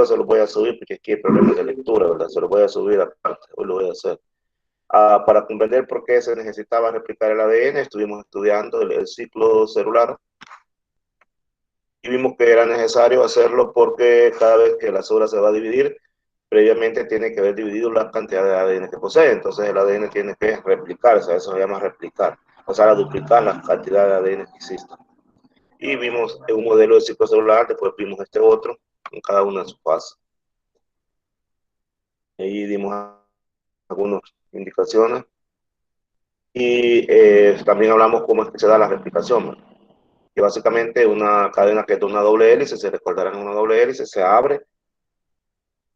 video se los voy a subir porque aquí hay problemas de lectura, ¿verdad? Se los voy a subir aparte, hoy lo voy a hacer. Para comprender por qué se necesitaba replicar el ADN, estuvimos estudiando el ciclo celular y vimos que era necesario hacerlo porque cada vez que la célula se va a dividir, previamente tiene que haber dividido la cantidad de ADN que posee. Entonces el ADN tiene que replicarse, eso se llama replicar, o sea, duplicar la cantidad de ADN que existe. Y vimos un modelo de ciclo celular, después vimos este otro, en cada una de sus fases. Ahí dimos algunas indicaciones. Y también hablamos cómo es que se da la replicación, que básicamente una cadena que es de una doble hélice, se recordarán una doble hélice, se abre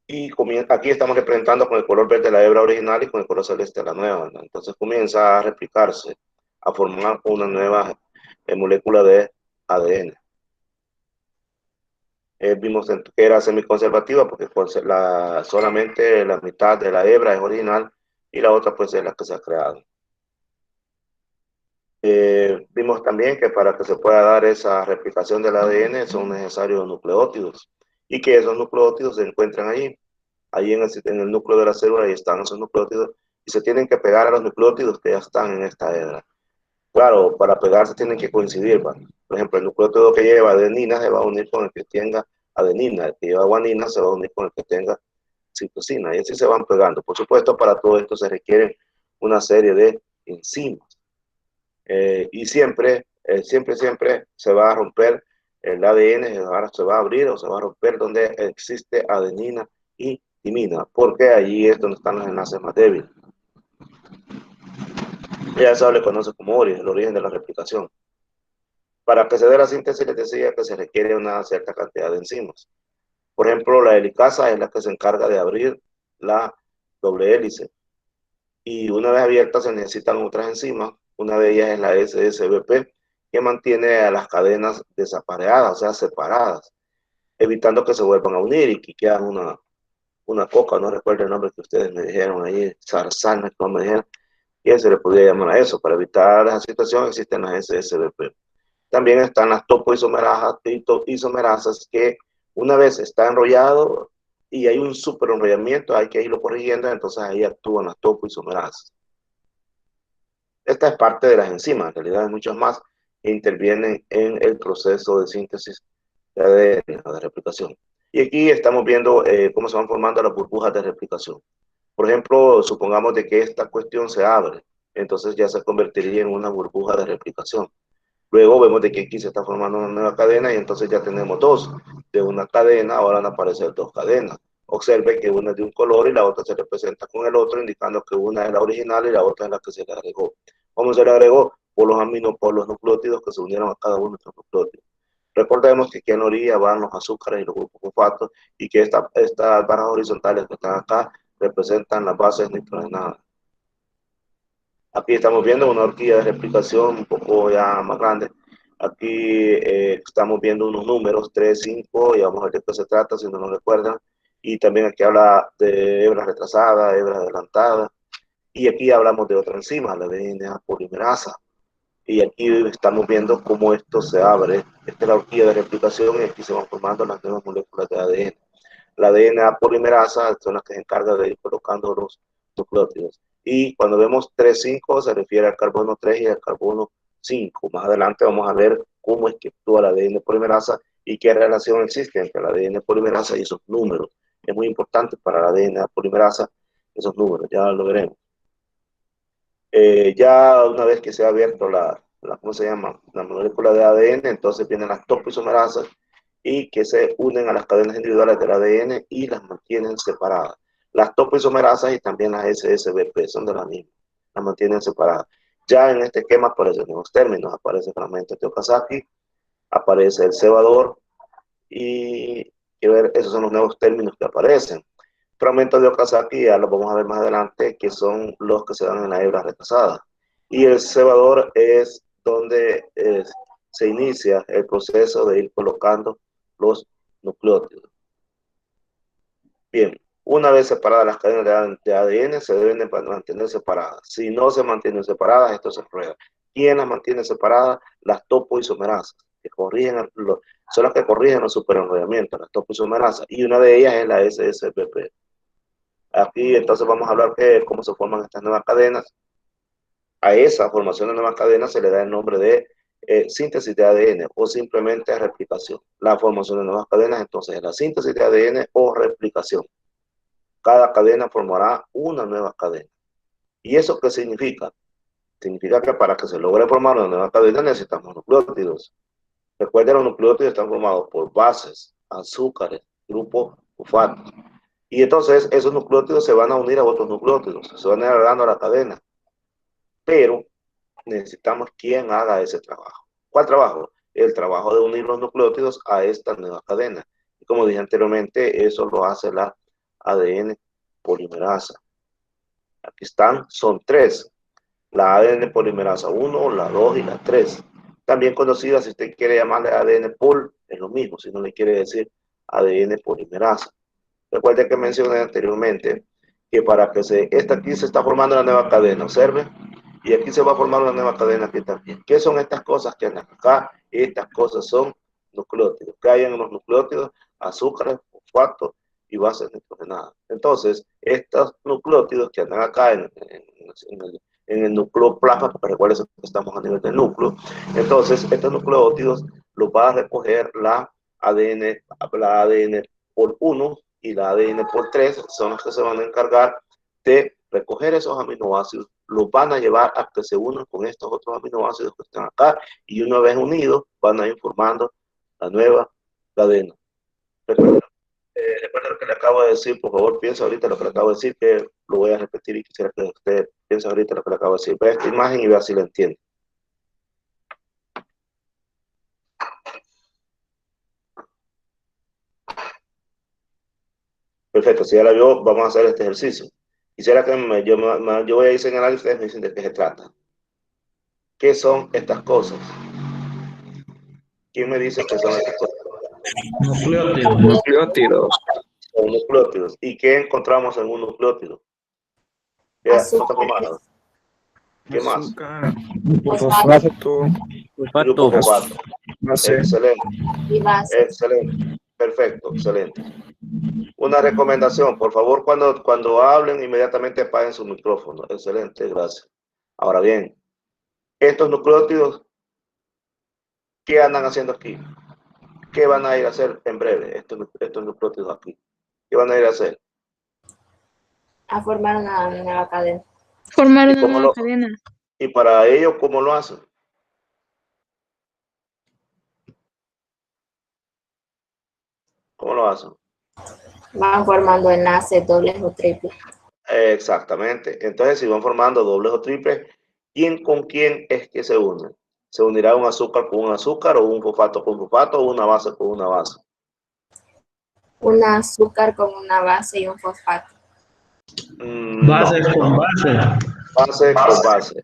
y comienza, aquí estamos representando con el color verde la hebra original y con el color celeste la nueva, ¿no? Entonces comienza a replicarse, a formar una nueva molécula de ADN. Vimos que era semiconservativa porque solamente la mitad de la hebra es original y la otra pues es la que se ha creado. Vimos también que para que se pueda dar esa replicación del ADN son necesarios nucleótidos y que esos nucleótidos se encuentran ahí en el núcleo de la célula, y están esos nucleótidos y se tienen que pegar a los nucleótidos que ya están en esta hebra. Claro, para pegarse tienen que coincidir, ¿vale? Por ejemplo, el nucleótido que lleva adenina se va a unir con el que tenga adenina, el que lleva guanina se va a unir con el que tenga citosina y así se van pegando. Por supuesto, para todo esto se requieren una serie de enzimas. Y siempre se va a romper el ADN, ahora se va a abrir o se va a romper donde existe adenina y timina, porque allí es donde están los enlaces más débiles. Ya eso le conoce como el origen de la replicación. Para que se dé la síntesis les decía que se requiere una cierta cantidad de enzimas. Por ejemplo, la helicasa es la que se encarga de abrir la doble hélice. Y una vez abierta se necesitan otras enzimas. Una de ellas es la SSBP, que mantiene a las cadenas desapareadas, o sea, separadas, evitando que se vuelvan a unir y que quedan una coca, no recuerdo el nombre que ustedes me dijeron ahí, zarzana, que no me dijeron, y se le podría llamar a eso. Para evitar esa situación existen las SSBP. También están las topoisomerasas que una vez está enrollado y hay un super enrollamiento, hay que irlo corrigiendo, entonces ahí actúan las topoisomerasas. Esta es parte de las enzimas, en realidad hay muchas más que intervienen en el proceso de síntesis de ADN, de replicación. Y aquí estamos viendo cómo se van formando las burbujas de replicación. Por ejemplo, supongamos de que esta cuestión se abre, entonces ya se convertiría en una burbuja de replicación. Luego vemos de que aquí se está formando una nueva cadena y entonces ya tenemos dos. De una cadena ahora van a aparecer dos cadenas. Observe que una es de un color y la otra se representa con el otro, indicando que una es la original y la otra es la que se le agregó. ¿Cómo se le agregó? Por los nucleótidos que se unieron a cada uno de estos nucleótidos. Recordemos que aquí en la orilla van los azúcares y los grupos fosfatos y que estas barras horizontales que están acá representan las bases nitrogenadas. Aquí estamos viendo una horquilla de replicación un poco ya más grande. Aquí estamos viendo unos números, 3, 5, y vamos a ver de qué se trata, si no nos recuerdan. Y también aquí habla de hebra retrasada, hebra adelantada. Y aquí hablamos de otra enzima, la DNA polimerasa. Y aquí estamos viendo cómo esto se abre. Esta es la horquilla de replicación y aquí se van formando las nuevas moléculas de ADN. La DNA polimerasa son las que se encargan de ir colocando los nucleótidos. Y cuando vemos 3,5 se refiere al carbono 3 y al carbono 5. Más adelante vamos a ver cómo es que actúa la ADN polimerasa y qué relación existe entre la ADN polimerasa y esos números. Es muy importante para la ADN polimerasa esos números, ya lo veremos. Ya una vez que se ha abierto ¿cómo se llama? La molécula de ADN, entonces vienen las topoisomerasas y que se unen a las cadenas individuales del ADN y las mantienen separadas. Las topoisomerasas y también las SSBP son de la misma, las mantienen separadas. Ya en este esquema aparecen nuevos términos, aparece el fragmento de Okazaki, aparece el cebador y esos son los nuevos términos que aparecen. Fragmentos de Okazaki ya los vamos a ver más adelante, que son los que se dan en la hebra retrasada. Y el cebador es donde se inicia el proceso de ir colocando los nucleótidos. Bien, una vez separadas las cadenas de ADN, se deben de mantener separadas. Si no se mantienen separadas, esto se rueda. ¿Quién las mantiene separadas? Las topoisomerasas, que corrigen son las que corrigen los superenrollamientos, las topoisomerasas, y una de ellas es la SSPP. Aquí entonces vamos a hablar de cómo se forman estas nuevas cadenas. A esa formación de nuevas cadenas se le da el nombre de síntesis de ADN o simplemente replicación. La formación de nuevas cadenas entonces es la síntesis de ADN o replicación. Cada cadena formará una nueva cadena. ¿Y eso qué significa? Significa que para que se logre formar una nueva cadena necesitamos nucleótidos. Recuerden, los nucleótidos están formados por bases, azúcares, grupos fosfatos. Y entonces esos nucleótidos se van a unir a otros nucleótidos, se van agregando a la cadena. Pero necesitamos quien haga ese trabajo. ¿Cuál trabajo? El trabajo de unir los nucleótidos a esta nueva cadena. Y como dije anteriormente, eso lo hace la ADN polimerasa. Aquí están, son tres. La ADN polimerasa 1, la 2 y la 3. También conocida, si usted quiere llamarle ADN pol, es lo mismo, si no le quiere decir ADN polimerasa. Recuerde que mencioné anteriormente que para que esta aquí se está formando una nueva cadena, observe, y aquí se va a formar una nueva cadena aquí también. ¿Qué son estas cosas que andan acá? Estas cosas son nucleótidos. ¿Qué hay en los nucleótidos? Azúcares, fosfatos y bases nitrogenadas. Entonces, estos nucleótidos que andan acá en el nucleoplasma, porque recuerden que estamos a nivel del núcleo, entonces estos nucleótidos los va a recoger la ADN por 1 y la ADN por 3, son los que se van a encargar de recoger esos aminoácidos, los van a llevar a que se unan con estos otros aminoácidos que están acá, y una vez unidos van a ir formando la nueva cadena. Recuerda lo que le acabo de decir, por favor, piensa ahorita lo que le acabo de decir, que lo voy a repetir y quisiera que usted piense ahorita lo que le acabo de decir. Ve esta imagen y vea si la entiende. Perfecto, si ya la vio, vamos a hacer este ejercicio. Quisiera que yo voy a ir señalar y ustedes me dicen de qué se trata. ¿Qué son estas cosas? ¿Quién me dice qué son estas cosas? Nucleótidos. Nucleótidos. Son nucleótidos. ¿Y qué encontramos en un nucleótido? ¿Qué está formado? ¿Qué más? Azúcar. Fosfato. Grupo fosfato. Base. Excelente. Excelente. Perfecto, excelente. Una recomendación, por favor, cuando hablen, inmediatamente apaguen su micrófono. Excelente, gracias. Ahora bien, estos nucleótidos, ¿qué andan haciendo aquí? ¿Qué van a ir a hacer en breve estos nucleótidos aquí? ¿Qué van a ir a hacer? A formar una nueva cadena. Formar una nueva cadena. Y para ello, ¿cómo lo hacen? ¿Cómo lo hacen? Van formando enlaces dobles o triples. Exactamente. Entonces, si van formando dobles o triples, ¿quién con quién es que se unen? ¿Se unirá un azúcar con un azúcar, o un fosfato con fosfato, o una base con una base? Un azúcar con una base y un fosfato. Base con base. Base con base.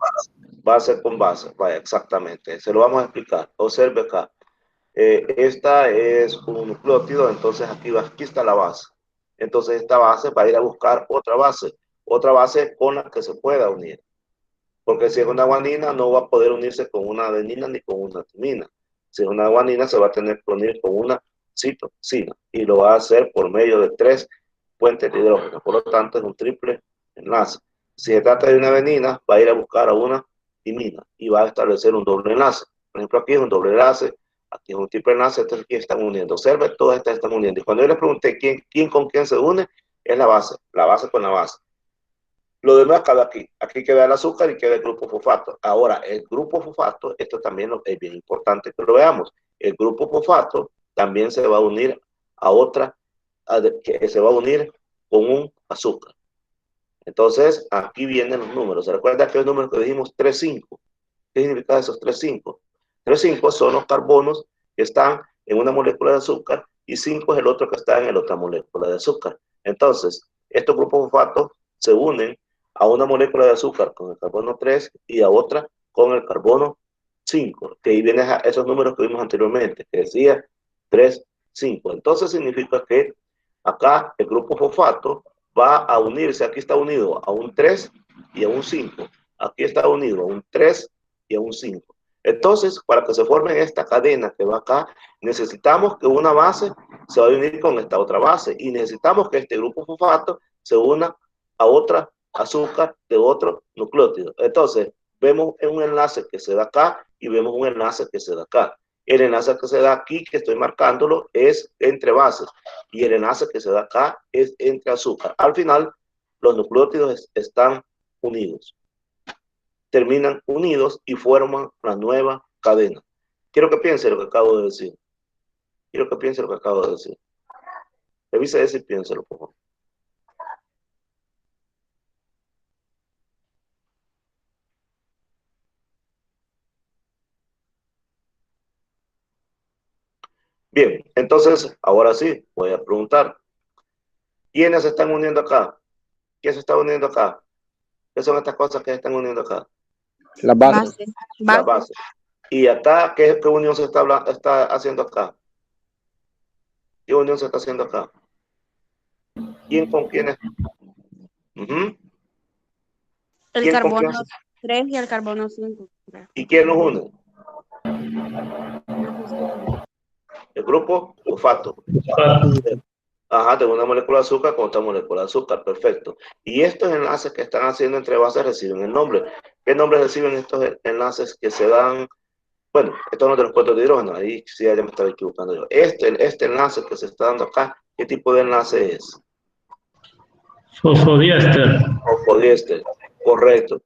Base con base. Vaya, exactamente. Se lo vamos a explicar. Observe acá. Esta es un nucleótido, entonces aquí está la base. Entonces esta base va a ir a buscar otra base con la que se pueda unir. Porque si es una guanina, no va a poder unirse con una adenina ni con una timina. Si es una guanina, se va a tener que unir con una citosina, y lo va a hacer por medio de 3 puentes de hidrógeno. Por lo tanto, es un triple enlace. Si se trata de una adenina, va a ir a buscar a una timina y va a establecer un doble enlace. Por ejemplo, aquí es un doble enlace, aquí es un triple enlace, entonces aquí están uniendo. Observe, todas estas están uniendo. Y cuando yo les pregunté quién con quién se une, es la base con la base. Lo demás queda aquí. Aquí queda el azúcar y queda el grupo fosfato. Ahora, el grupo fosfato, esto también es bien importante que lo veamos. El grupo fosfato también se va a unir a otra, que se va a unir con un azúcar. Entonces, aquí vienen los números. ¿Se recuerda que el número que dijimos 3,5? ¿Qué significa esos 3,5? 3,5 son los carbonos que están en una molécula de azúcar, y 5 es el otro que está en la otra molécula de azúcar. Entonces, estos grupos fosfatos se unen a una molécula de azúcar con el carbono 3 y a otra con el carbono 5, que ahí vienen esos números que vimos anteriormente, que decía 3, 5. Entonces significa que acá el grupo fosfato va a unirse, aquí está unido a un 3 y a un 5. Aquí está unido a un 3 y a un 5. Entonces, para que se forme esta cadena que va acá, necesitamos que una base se vaya a unir con esta otra base y necesitamos que este grupo fosfato se una a otra azúcar de otro nucleótido. Entonces, vemos un enlace que se da acá y vemos un enlace que se da acá. El enlace que se da aquí, que estoy marcándolo, es entre bases y el enlace que se da acá es entre azúcar. Al final, los nucleótidos están unidos. Terminan unidos y forman la nueva cadena. Quiero que piense lo que acabo de decir. Quiero que piense lo que acabo de decir. Revise eso y piénselo, por favor. Bien, entonces, ahora sí, voy a preguntar. ¿Quiénes se están uniendo acá? ¿Quién se está uniendo acá? ¿Qué son estas cosas que se están uniendo acá? La base. La base. ¿Y acá qué unión se está haciendo acá? ¿Qué unión se está haciendo acá? ¿Quién con quién es? El carbono 3 y el carbono 5. ¿Y quién nos une? El grupo fosfato. Ajá, de una molécula de azúcar con otra molécula de azúcar, perfecto. Y estos enlaces que están haciendo entre bases reciben el nombre. ¿Qué nombre reciben estos enlaces que se dan? Bueno, esto no es de los puertos de hidrógeno, ahí sí ya me estaba equivocando yo. Este enlace que se está dando acá, ¿qué tipo de enlace es? Fosfodiéster. Fosfodiéster, correcto.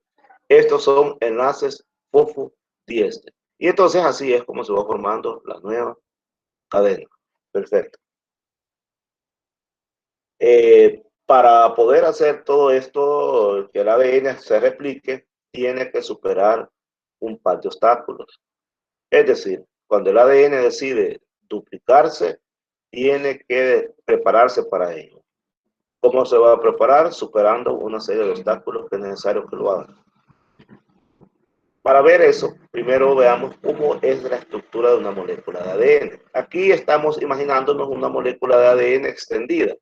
Estos son enlaces fosfodiéster. Y entonces así es como se va formando la nueva cadena. Perfecto. Para poder hacer todo esto, que el ADN se replique, tiene que superar un par de obstáculos. Es decir, cuando el ADN decide duplicarse, tiene que prepararse para ello. ¿Cómo se va a preparar? Superando una serie de obstáculos que es necesario que lo hagan. Para ver eso, primero veamos cómo es la estructura de una molécula de ADN. Aquí estamos imaginándonos una molécula de ADN extendida.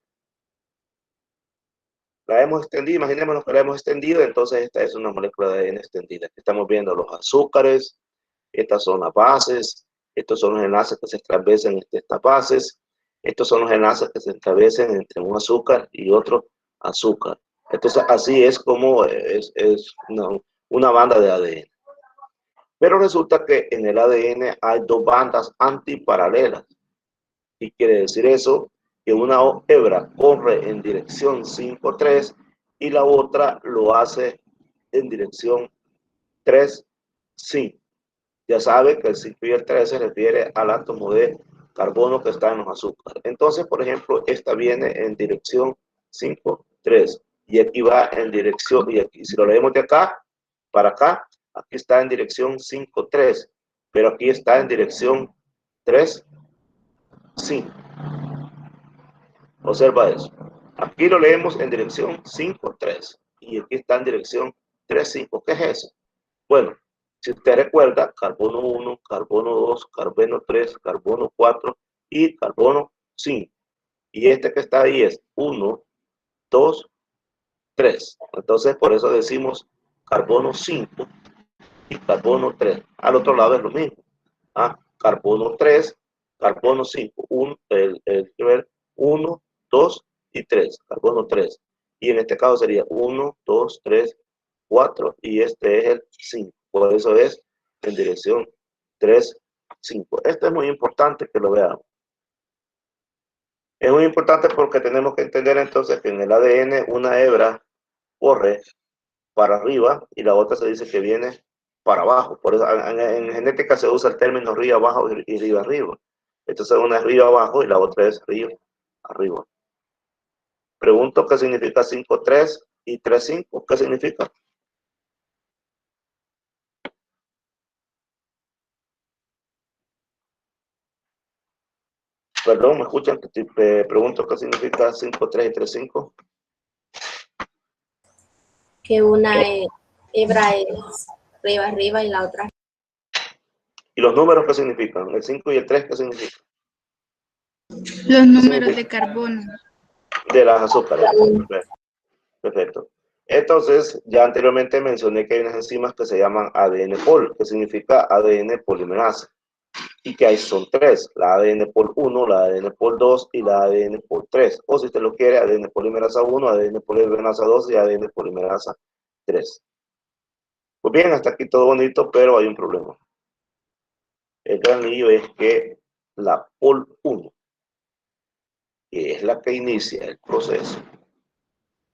La hemos extendido, imaginémonos que la hemos extendido, entonces esta es una molécula de ADN extendida. Estamos viendo los azúcares, estas son las bases, estos son los enlaces que se atraviesan entre estas bases, estos son los enlaces que se atraviesan entre un azúcar y otro azúcar. Entonces así es como es una banda de ADN. Pero resulta que en el ADN hay dos bandas antiparalelas. ¿Y quiere decir eso? Que una hebra corre en dirección 5,3 y la otra lo hace en dirección 3,5. Ya sabe que el 5 y el 3 se refiere al átomo de carbono que está en los azúcares. Entonces, por ejemplo, esta viene en dirección 5,3 y aquí va en dirección, y aquí, si lo leemos de acá para acá, aquí está en dirección 5,3, pero aquí está en dirección 3,5. Observa eso. Aquí lo leemos en dirección 5,3 y aquí está en dirección 3,5. ¿Qué es eso? Bueno, si usted recuerda, carbono 1, carbono 2, carbono 3, carbono 4 y carbono 5. Y este que está ahí es 1, 2, 3. Entonces, por eso decimos carbono 5 y carbono 3. Al otro lado es lo mismo. Carbono 3, carbono 5. 1, 2 y 3. Carbono 3. Y en este caso sería 1, 2, 3, 4 y este es el 5. Por eso es en dirección 3, 5. Esto es muy importante que lo veamos. Es muy importante porque tenemos que entender entonces que en el ADN una hebra corre para arriba y la otra se dice que viene para abajo. Por eso en genética se usa el término arriba abajo y arriba arriba. Entonces una es arriba abajo y la otra es arriba arriba. Pregunto qué significa 5,3 y 3,5. ¿Qué significa? Perdón, ¿me escuchan? Pregunto qué significa 5,3 y 3,5. Que una hebra es arriba arriba y la otra. ¿Y los números qué significan? ¿El 5 y el 3 qué significan? Los números de carbono. De las azúcares. Perfecto. Entonces, ya anteriormente mencioné que hay unas enzimas que se llaman ADN-Pol, que significa ADN polimerasa, y que hay son tres, la ADN-Pol 1, la ADN-Pol 2 y la ADN-Pol 3, o si usted lo quiere, ADN polimerasa 1, ADN polimerasa 2 y ADN polimerasa 3. Pues bien, hasta aquí todo bonito, pero hay un problema. El gran lío es que la Pol 1, que es la que inicia el proceso,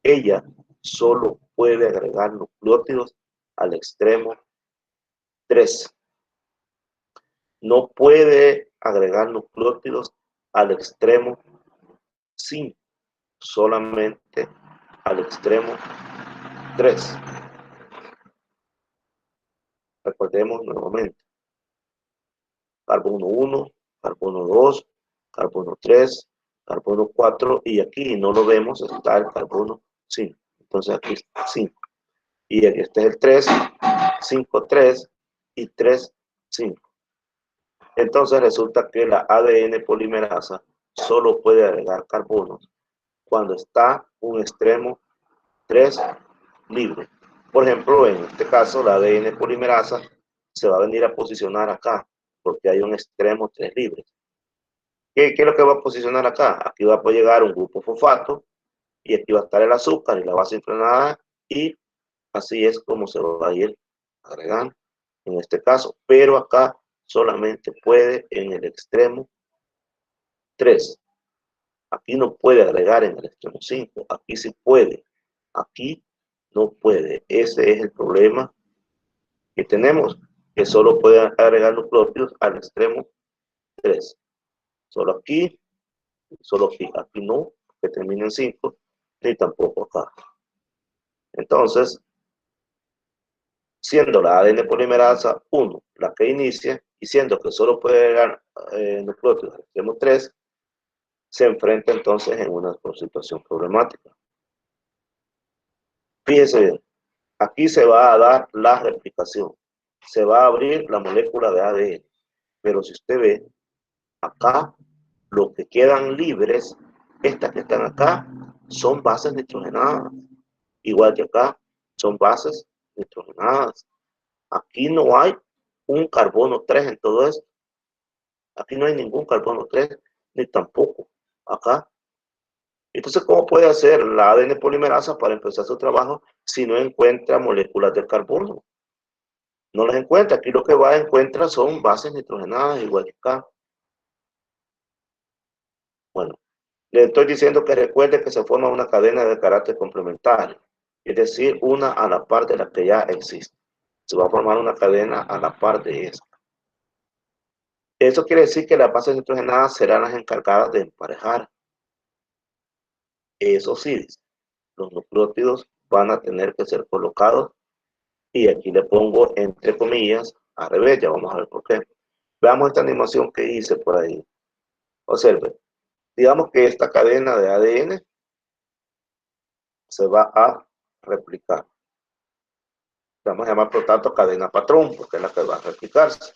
ella solo puede agregar nucleótidos al extremo 3. No puede agregar nucleótidos al extremo 5, solamente al extremo 3. Recordemos nuevamente. Carbono 1, carbono 2, carbono 3, carbono 4 y aquí no lo vemos, está el carbono 5. Entonces aquí está 5. Y aquí este es el 3, 5, 3 y 3, 5. Entonces resulta que la ADN polimerasa solo puede agregar carbonos cuando está un extremo 3 libre. Por ejemplo, en este caso, la ADN polimerasa se va a venir a posicionar acá, porque hay un extremo 3 libre. ¿Qué es lo que va a posicionar acá? Aquí va a llegar un grupo fosfato, y aquí va a estar el azúcar y la base inflamada, y así es como se va a ir agregando en este caso. Pero acá solamente puede en el extremo 3. Aquí no puede agregar en el extremo 5. Aquí sí puede. Aquí no puede. Ese es el problema que tenemos, que solo puede agregar nucleótidos al extremo 3. Solo aquí, solo aquí. Aquí no, que termine en 5, ni tampoco acá. Entonces, siendo la ADN polimerasa 1 la que inicia, y siendo que solo puede agregar nucleótidos al extremo 3, se enfrenta entonces en una situación problemática. Fíjense bien, aquí se va a dar la replicación, se va a abrir la molécula de ADN, pero si usted ve, acá, lo que quedan libres, estas que están acá, son bases nitrogenadas, igual que acá, son bases nitrogenadas. Aquí no hay un carbono 3 en todo esto, aquí no hay ningún carbono 3, ni tampoco acá. Entonces, ¿cómo puede hacer la ADN polimerasa para empezar su trabajo si no encuentra moléculas del carbono? No las encuentra. Aquí lo que va a encontrar son bases nitrogenadas, igual que acá. Bueno, le estoy diciendo que recuerde que se forma una cadena de carácter complementario, es decir, una a la par de la que ya existe. Se va a formar una cadena a la par de esta. Eso quiere decir que las bases nitrogenadas serán las encargadas de emparejar. Eso sí, los nucleótidos van a tener que ser colocados, y aquí le pongo entre comillas al revés. Ya vamos a ver por qué. Veamos esta animación que hice por ahí. Observe, digamos que esta cadena de ADN se va a replicar. Vamos a llamar por tanto cadena patrón, porque es la que va a replicarse.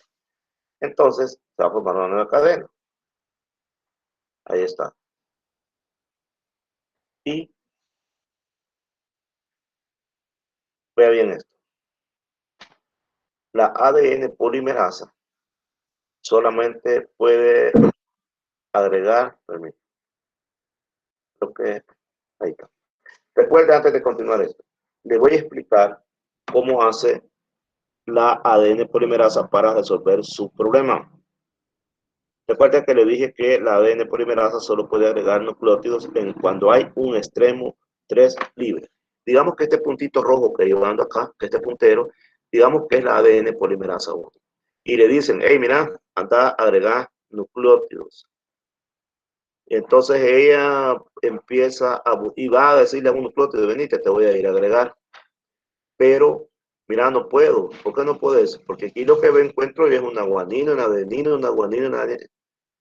Entonces se va a formar una nueva cadena. Ahí está. Y vea bien esto. La ADN polimerasa solamente puede agregar, permítame, lo que ahí está. Recuerde, antes de continuar esto, le voy a explicar cómo hace la ADN polimerasa para resolver su problema. Recuerda que le dije que la ADN polimerasa solo puede agregar nucleótidos cuando hay un extremo 3 libre. Digamos que este puntito rojo que yo ando acá, que este puntero, digamos que es la ADN polimerasa 1. Y le dicen, hey, mira, anda a agregar nucleótidos. Y entonces ella empieza y va a decirle a un nucleótido, venite, te voy a ir a agregar. Pero, mira, no puedo. ¿Por qué no puedes? Porque aquí lo que encuentro es una guanina, una adenina, una guanina, una adenina.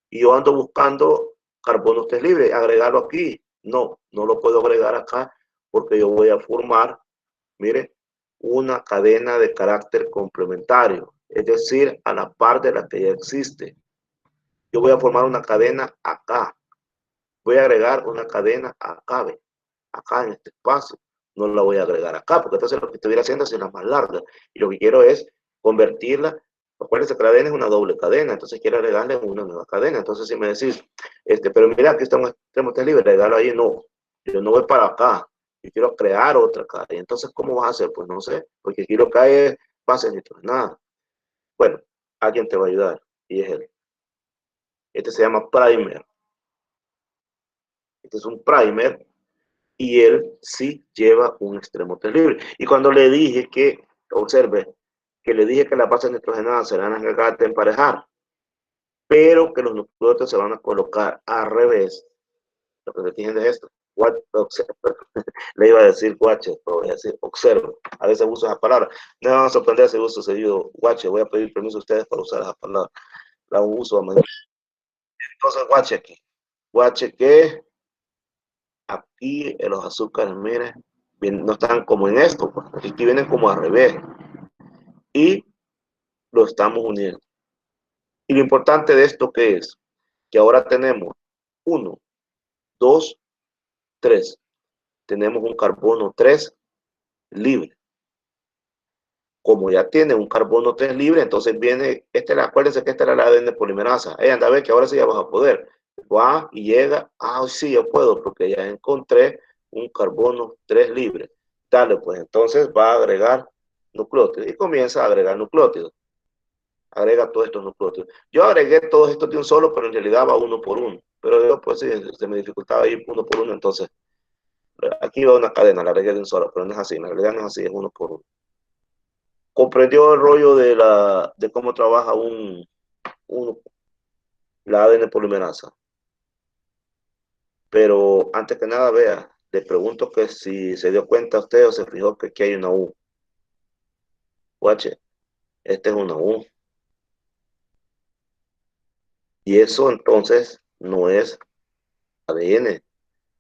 Y yo ando buscando carbono 3 libre, agregarlo aquí. No, no lo puedo agregar acá porque yo voy a formar, mire, una cadena de carácter complementario, es decir, a la par de la que ya existe. Yo voy a formar una cadena acá. Voy a agregar una cadena acá, acá en este espacio. no la voy a agregar acá, porque entonces lo que estuviera haciendo es la más larga. Y lo que quiero es convertirla. Acuérdense que la cadena es una doble cadena, entonces quiero agregarle una nueva cadena. Entonces si me decís, pero mira, aquí está un extremo libre, agregarlo ahí, no. Yo no voy para acá, yo quiero crear otra cadena. Entonces, ¿cómo vas a hacer? Pues no sé, porque aquí lo que hay es bases nitrogenadas. Bueno, alguien te va a ayudar, y es él. Este se llama primer. Este es un primer, y él sí lleva un extremo libre. Y cuando le dije que, observe, que le dije que las bases nitrogenadas se van a encargar de emparejar, pero que los nucleótidos se van a colocar al revés. Lo que te entiende es esto. Le iba a decir guache, pero voy a decir observo. A veces uso esa palabra. No me van a sorprender si uso seguido guache. Voy a pedir permiso a ustedes para usar esa palabra. La uso a menudo. Entonces, guache aquí. Guache que aquí en los azúcares, miren, no están como en esto. Pues. Aquí vienen como al revés. Y lo estamos uniendo. Y lo importante de esto que es que ahora tenemos 1, 2, 3. Tenemos un carbono 3 libre. Como ya tiene un carbono 3 libre, entonces viene, acuérdense que esta era la ADN polimerasa. Anda a ver que ahora sí ya vas a poder. Va y llega, sí, yo puedo, porque ya encontré un carbono 3 libre. Dale, pues entonces va a agregar nucleótidos y comienza a agregar nucleótidos. Agrega todos estos nucleótidos. Yo agregué todos estos de un solo, pero en realidad va uno por uno. Pero yo, pues sí, se me dificultaba ir uno por uno, entonces aquí va una cadena, la agregué de un solo, pero no es así, en realidad no es así, es uno por uno. Comprendió el rollo de cómo trabaja la ADN polimerasa. Pero antes que nada, vea, le pregunto que si se dio cuenta usted o se fijó que aquí hay una U. Guache, esta es una U. Y eso entonces no es ADN,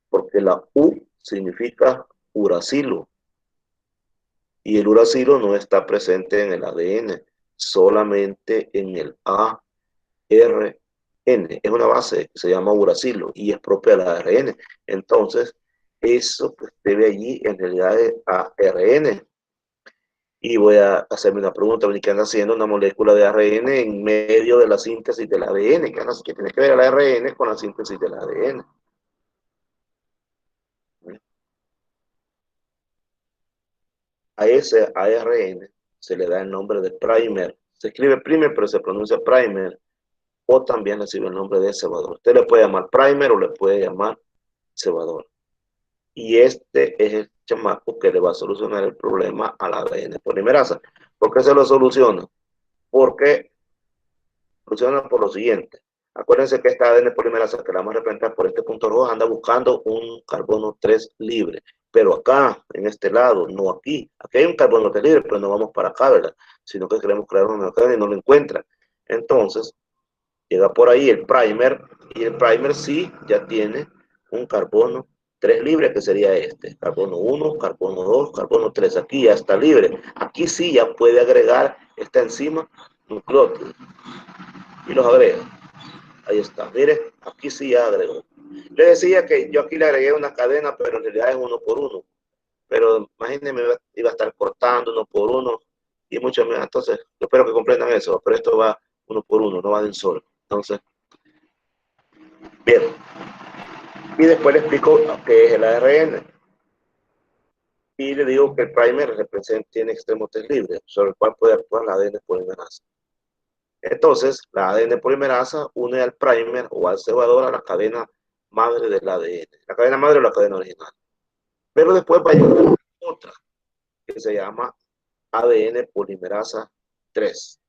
porque la U significa uracilo. Y el uracilo no está presente en el ADN, solamente en el ARN. Es una base que se llama uracilo y es propia del ARN. Entonces, eso que usted ve allí en realidad es ARN. Y voy a hacerme una pregunta, ¿qué anda haciendo una molécula de ARN en medio de la síntesis del ADN? ¿Qué tiene que ver el ARN con la síntesis del ADN? A ese ARN se le da el nombre de primer. Se escribe primer, pero se pronuncia primer. O también recibe el nombre de cebador. Usted le puede llamar primer o le puede llamar cebador. Y este es el chamaco que le va a solucionar el problema a la ADN polimerasa. ¿Por qué se lo soluciona? Porque soluciona por lo siguiente. Acuérdense que esta ADN polimerasa que la vamos a representar por este punto rojo anda buscando un carbono 3 libre. Pero acá, en este lado, no aquí. Aquí hay un carbono 3 libre, pero no vamos para acá, ¿verdad? Sino que queremos crear una cadena y no lo encuentra. Entonces, llega por ahí el primer, y el primer sí ya tiene un carbono 3 libre, que sería este. Carbono 1, carbono 2, carbono 3. Aquí ya está libre. Aquí sí ya puede agregar esta enzima nucleótido. Y los agrega. Ahí está. Mire, aquí sí ya agregó. Le decía que yo aquí le agregué una cadena, pero en realidad es uno por uno. Pero imagínense, iba a estar cortando uno por uno y mucho más. Entonces, yo espero que comprendan eso. Pero esto va uno por uno, no va de un solo. Entonces, bien. Y después le explico qué es el ARN. Y le digo que el primer tiene extremos libres, sobre el cual puede actuar la ADN polimerasa. Entonces, la ADN polimerasa une al primer o al cebador a la cadena madre del ADN. La cadena madre o la cadena original. Pero después va a llegar otra, que se llama ADN polimerasa 3.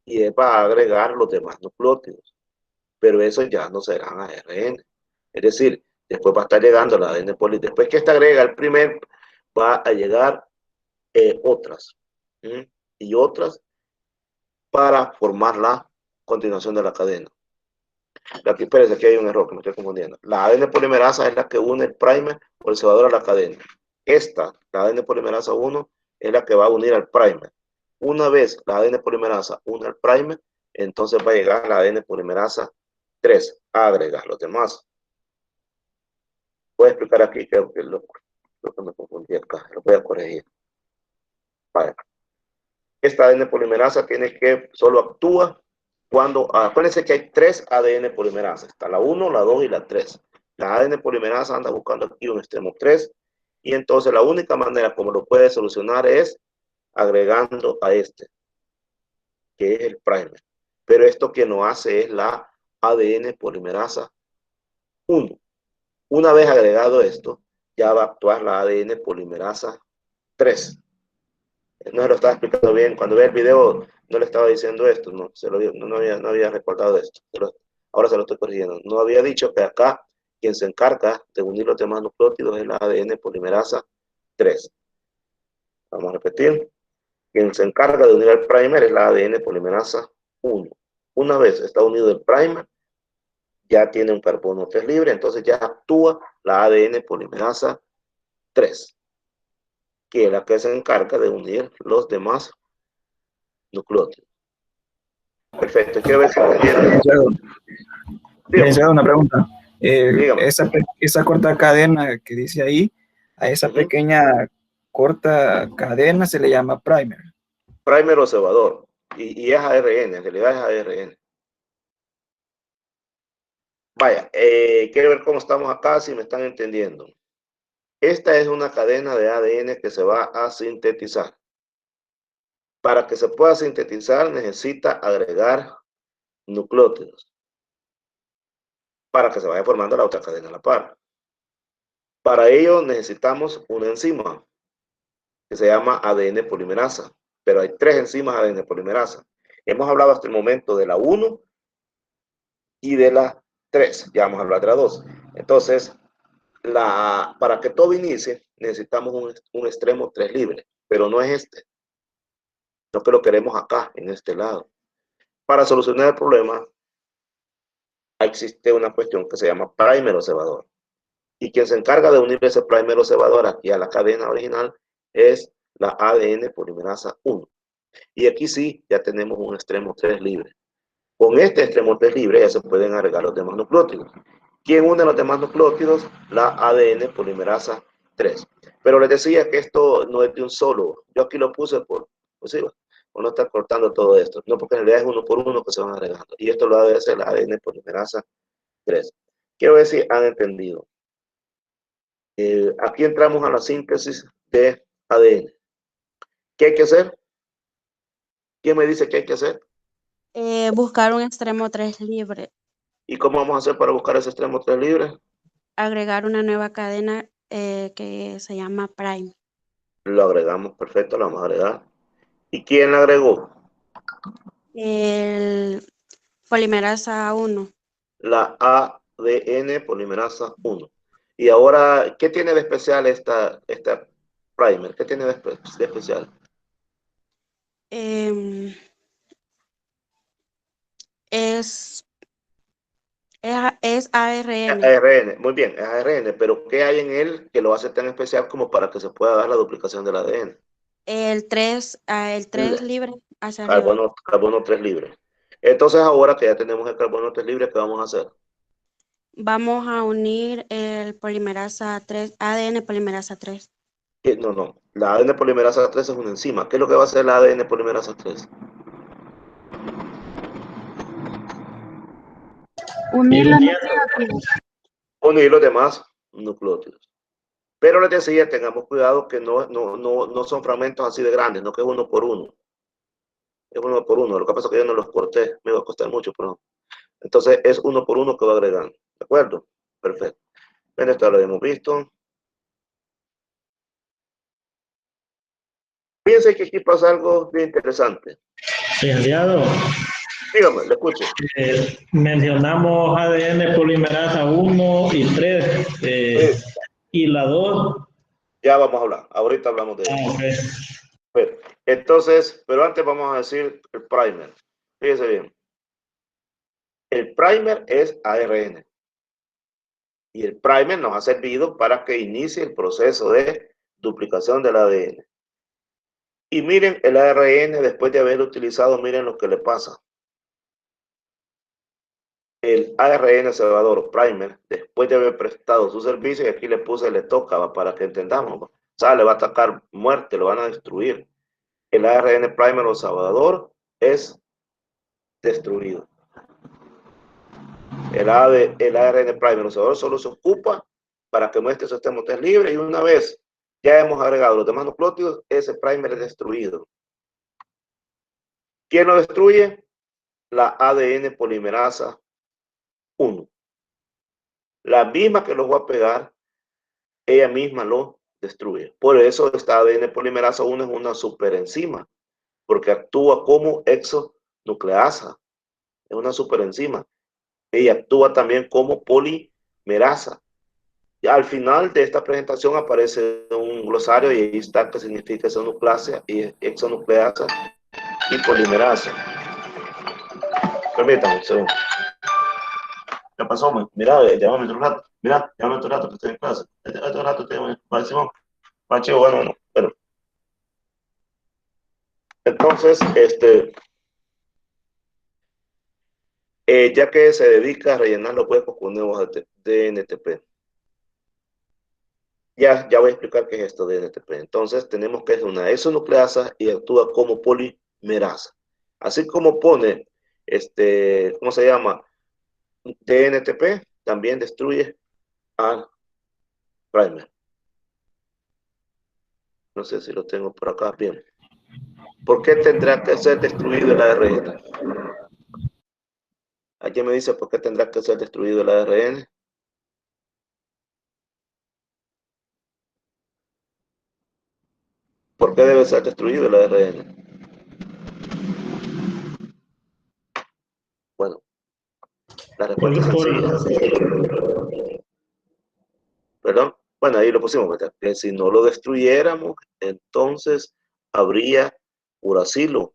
Y él va a agregar los demás nucleótidos. Pero esos ya no serán ARN. Es decir, después va a estar llegando la ADN polimerasa. Después que esta agrega el primer, va a llegar otras. Y otras para formar la continuación de la cadena. Aquí, espérense, aquí hay un error que me estoy confundiendo. La ADN polimerasa es la que une el primer o el cebador a la cadena. Esta, la ADN polimerasa 1, es la que va a unir al primer. Una vez la ADN polimerasa une al primer, entonces va a llegar la ADN polimerasa 3 a agregar los demás. Voy a explicar aquí qué es lo que Creo que me confundí acá, lo voy a corregir. Vale. Esta ADN polimerasa solo actúa cuando, acuérdense que hay 3 ADN polimerasa, está la 1, la 2 y la 3. La ADN polimerasa anda buscando aquí un extremo 3, y entonces la única manera como lo puede solucionar es agregando a este, que es el primer. Pero esto que no hace es la ADN polimerasa 1. Una vez agregado esto, ya va a actuar la ADN polimerasa 3. No se lo estaba explicando bien. Cuando ve el video, no le estaba diciendo esto. No había recordado esto. Ahora se lo estoy corrigiendo. No había dicho que acá quien se encarga de unir los demás nucleótidos es la ADN polimerasa 3. Vamos a repetir. Quien se encarga de unir el primer es la ADN polimerasa 1. Una vez está unido el primer, ya tiene un carbono 3 libre, entonces ya actúa la ADN polimerasa 3, que es la que se encarga de unir los demás nucleótidos. Perfecto, quiero ver si licenciado, una pregunta. Esa corta cadena que dice ahí, a esa pequeña corta cadena se le llama primer. Primer o cebador, y es ARN, en realidad es ARN. Vaya, quiero ver cómo estamos acá, si me están entendiendo. Esta es una cadena de ADN que se va a sintetizar. Para que se pueda sintetizar necesita agregar nucleótidos para que se vaya formando la otra cadena a la par. Para ello necesitamos una enzima que se llama ADN polimerasa, pero hay 3 enzimas ADN polimerasa. Hemos hablado hasta el momento de la 1 y de la 3, ya vamos a hablar de la 2. Entonces, para que todo inicie, necesitamos un extremo 3 libre, pero no es este, no que lo queremos acá, en este lado. Para solucionar el problema, existe una cuestión que se llama primer o cebador. Y quien se encarga de unir ese primer o cebador aquí a la cadena original es la ADN polimerasa 1. Y aquí sí, ya tenemos un extremo 3 libre. Con este extremo 3 libre ya se pueden agregar los demás nucleótidos. ¿Quién une los demás nucleótidos? La ADN polimerasa 3. Pero les decía que esto no es de un solo. Yo aquí lo puse por no estar cortando todo esto. No, porque en realidad es uno por uno que se van agregando. Y esto lo debe hacer la ADN polimerasa 3. Quiero ver si han entendido. Aquí entramos a la síntesis de ADN. ¿Qué hay que hacer? ¿Quién me dice qué hay que hacer? Buscar un extremo 3 libre. ¿Y cómo vamos a hacer para buscar ese extremo 3 libre? Agregar una nueva cadena que se llama prime. Lo agregamos, perfecto, lo vamos a agregar. ¿Y quién la agregó? El polimerasa 1. La ADN polimerasa 1. Y ahora, ¿qué tiene de especial esta primer? ¿Qué tiene de especial? Es ARN. ARN, muy bien, es ARN, pero ¿qué hay en él que lo hace tan especial como para que se pueda dar la duplicación del ADN? El 3 libre hacia arriba. Carbono 3 libre. Entonces ahora que ya tenemos el carbono 3 libre, ¿qué vamos a hacer? Vamos a unir el polimerasa 3, ADN polimerasa 3. No. La ADN polimerasa 3 es una enzima. ¿Qué es lo que va a hacer la ADN polimerasa 3? Unir los nucleótidos. Unir los demás nucleótidos. Pero les decía, tengamos cuidado que no son fragmentos así de grandes, no que es uno por uno. Es uno por uno. Lo que pasa es que yo no los corté, me va a costar mucho, pero entonces es uno por uno que va agregando. ¿De acuerdo? Perfecto. Bien, esto lo hemos visto. Fíjense que aquí pasa algo bien interesante. Licenciado. Dígame, le escucho. Mencionamos ADN polimerasa 1 y 3. ¿Y la 2? Ya vamos a hablar. Ahorita hablamos de eso. Okay. Entonces, pero antes vamos a decir el primer. Fíjense bien. El primer es ARN. Y el primer nos ha servido para que inicie el proceso de duplicación del ADN. Y miren el ARN, después de haberlo utilizado, miren lo que le pasa. el ARN cebador primer, después de haber prestado su servicio, y aquí le puse le toca para que entendamos, o sea, le va a atacar muerte, lo van a destruir. El ARN primer o cebador es destruido. El ARN primer o cebador solo se ocupa para que nuestro sistema esté libre, y una vez ya hemos agregado los demás nucleótidos, ese primer es destruido. ¿Quién lo destruye? La ADN polimerasa 1. La misma que lo va a pegar, ella misma lo destruye. Por eso esta ADN polimerasa 1 es una superenzima, porque actúa como exonucleasa. Es una superenzima. Ella actúa también como polimerasa. Y al final de esta presentación aparece un glosario y ahí está qué significa exonucleasa y polimerasa. Permítanme un segundo. ¿Qué pasó? Mira, llámame otro rato. Mira, llámame otro rato que estoy en clase. Otro rato te llamo. Vale, Simón. Vale, chico, bueno. Entonces, ya que se dedica a rellenar los huecos con nuevos DNTP. Ya voy a explicar qué es esto de DNTP. Entonces, tenemos que es una exonucleasa y actúa como polimerasa. Así como pone, ¿cómo se llama? DNTP, también destruye al primer. No sé si lo tengo por acá bien. ¿Por qué tendrá que ser destruido el ARN? ¿Alguien me dice por qué tendrá que ser destruido el ARN? ¿Por qué debe ser destruido el ARN? Bueno, la respuesta es sencilla. ¿Perdón? Bueno, ahí lo pusimos, ¿verdad? Que si no lo destruyéramos, entonces habría uracilo.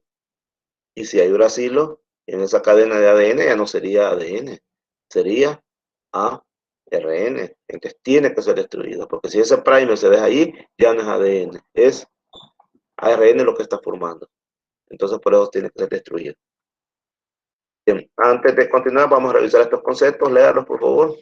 Y si hay uracilo, en esa cadena de ADN ya no sería ADN, sería ARN. Entonces tiene que ser destruido, porque si ese primer se deja ahí, ya no es ADN, es ARN lo que está formando. Entonces por eso tiene que ser destruido. Bien, antes de continuar, vamos a revisar estos conceptos, léalos por favor.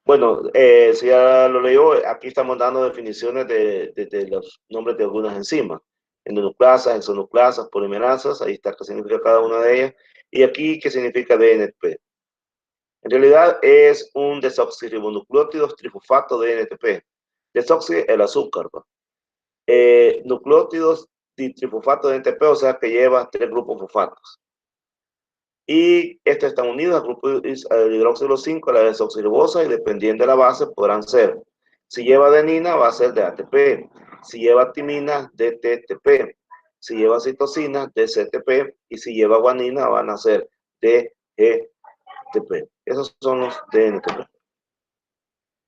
Bueno, si ya lo leyó, aquí estamos dando definiciones de los nombres de algunas enzimas. Endonucleasas, exonucleasas, polimerasas, ahí está qué significa cada una de ellas. Y aquí qué significa DNTP. En realidad es un desoxirribonucleótido trifosfato de DNTP. Desoxi, el azúcar. Nucleótidos trifosfato de DNTP, o sea que lleva 3 grupos fosfatos. Y estos están unidos al grupo hidroxilo 5, la desoxirribosa, y dependiendo de la base podrán ser, si lleva adenina va a ser de ATP, si lleva timina de TTP, si lleva citosina de CTP, y si lleva guanina van a ser de GTP. Esos son los DNTP.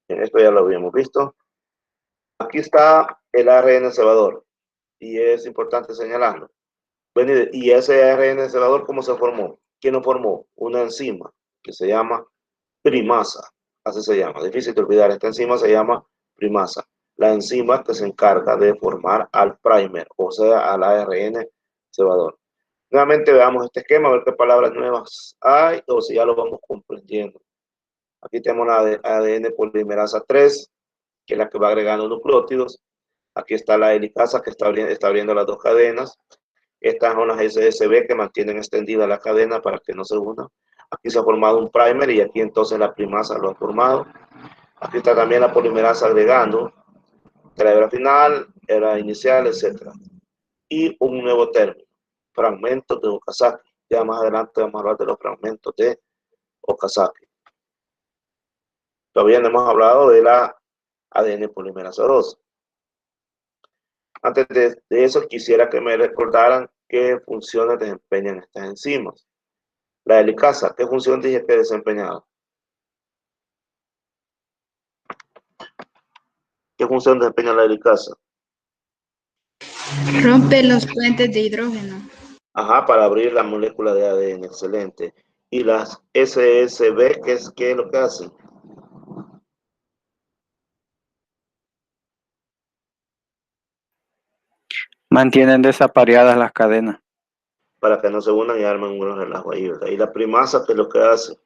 Esto ya lo habíamos visto. Aquí está el ARN cebador, y es importante señalarlo. Y ese ARN cebador, ¿cómo se formó? ¿Quién lo formó? Una enzima que se llama primasa, así se llama, difícil de olvidar, esta enzima se llama primasa, la enzima que se encarga de formar al primer, o sea, al ARN cebador. Nuevamente veamos este esquema, a ver qué palabras nuevas hay, o si ya lo vamos comprendiendo. Aquí tenemos la ADN polimerasa 3, que es la que va agregando nucleótidos. Aquí está la helicasa que está abriendo las dos cadenas. Estas son las SSB que mantienen extendida la cadena para que no se una. Aquí se ha formado un primer y aquí entonces la primasa lo ha formado. Aquí está también la polimerasa agregando la hebra final, hebra inicial, etc. Y un nuevo término, fragmentos de Okazaki. Ya más adelante vamos a hablar de los fragmentos de Okazaki. Todavía no hemos hablado de la ADN polimerasa 2. Antes de eso, quisiera que me recordaran qué funciones desempeñan estas enzimas. La helicasa, ¿qué función dije que desempeñaba? ¿Qué función desempeña la helicasa? Rompe los puentes de hidrógeno. Ajá, para abrir la molécula de ADN, excelente. ¿Y las SSB, qué es lo que hacen? Mantienen desapareadas las cadenas. Para que no se unan y armen unos relajos ahí, ¿verdad? ¿Y la primasa qué es lo que hace?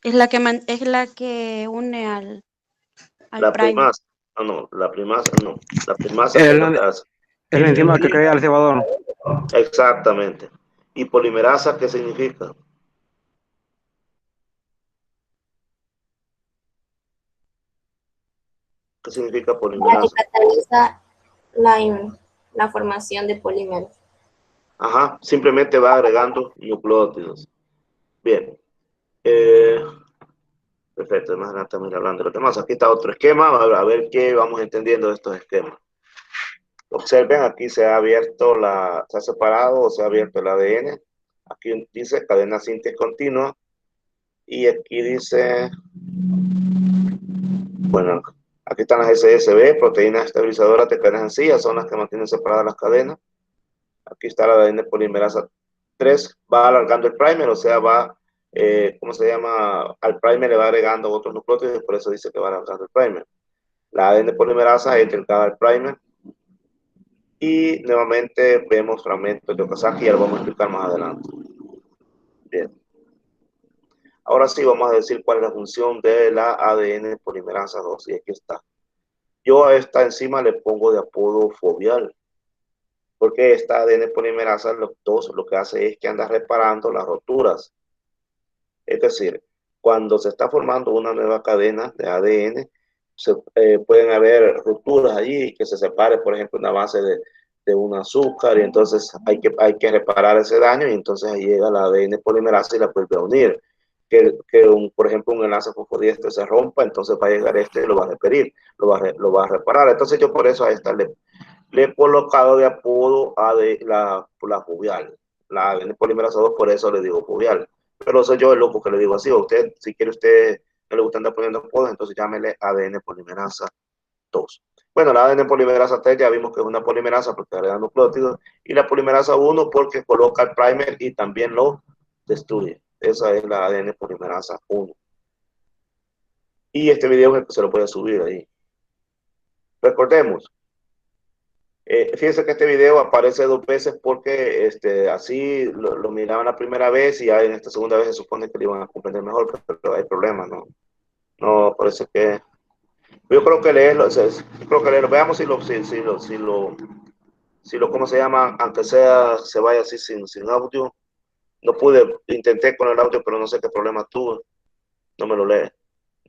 Es la que une al La primer. primasa, no, la primasa no. La primasa qué Es es lo la, que hace? es la enzima que crea el cebador. Exactamente. ¿Y polimerasa qué significa? ¿Qué significa La que polimerasa? cataliza la formación de polímeros. Ajá, simplemente va agregando nucleótidos. Bien. Perfecto, más adelante estamos hablando de los demás. Aquí está otro esquema, a ver qué vamos entendiendo de estos esquemas. Observen, aquí se ha abierto se ha separado o se ha abierto el ADN. Aquí dice cadena síntesis continua. Y aquí dice, bueno, aquí están las SSB, proteínas estabilizadoras de cadenas sencillas, son las que mantienen separadas las cadenas. Aquí está la ADN polimerasa 3, va alargando el primer, o sea, va, ¿cómo se llama? Al primer le va agregando otros nucleótidos, por eso dice que va alargando el primer. La ADN polimerasa entra en cada primer y nuevamente vemos fragmentos de Okazaki, ya lo vamos a explicar más adelante. Bien. Ahora sí vamos a decir cuál es la función de la ADN polimerasa 2, y aquí está. Yo a esta enzima le pongo de apodo fobial, porque esta ADN polimerasa 2 lo que hace es que anda reparando las roturas. Es decir, cuando se está formando una nueva cadena de ADN, pueden haber rupturas allí que se separe, por ejemplo, una base de un azúcar, y entonces hay que reparar ese daño, y entonces ahí llega la ADN polimerasa y la vuelve a unir. Por ejemplo, un enlace fosfodiester se rompa, entonces va a llegar y lo va a repetir, lo va a reparar. Entonces yo por eso a esta le he colocado de apodo a la juvial, la ADN polimerasa 2, por eso le digo juvial. Pero soy yo el loco que le digo así. A usted, si quiere usted, no le gusta andar poniendo apodos, entonces llámele ADN polimerasa 2. Bueno, la ADN polimerasa 3 ya vimos que es una polimerasa porque agrega nucleótidos, y la polimerasa 1 porque coloca el primer y también lo destruye. Esa es la ADN polimerasa 1. Y este video se lo puede subir ahí. Recordemos, fíjense que este video aparece 2 veces porque así lo miraban la primera vez y ya en esta segunda vez se supone que lo iban a comprender mejor, pero hay problemas, ¿no? No, parece que... Yo creo que leerlo, veamos si lo, ¿cómo se llama? Aunque sea, se vaya así sin audio. No pude, intenté con el audio, pero no sé qué problema tuve. No me lo lee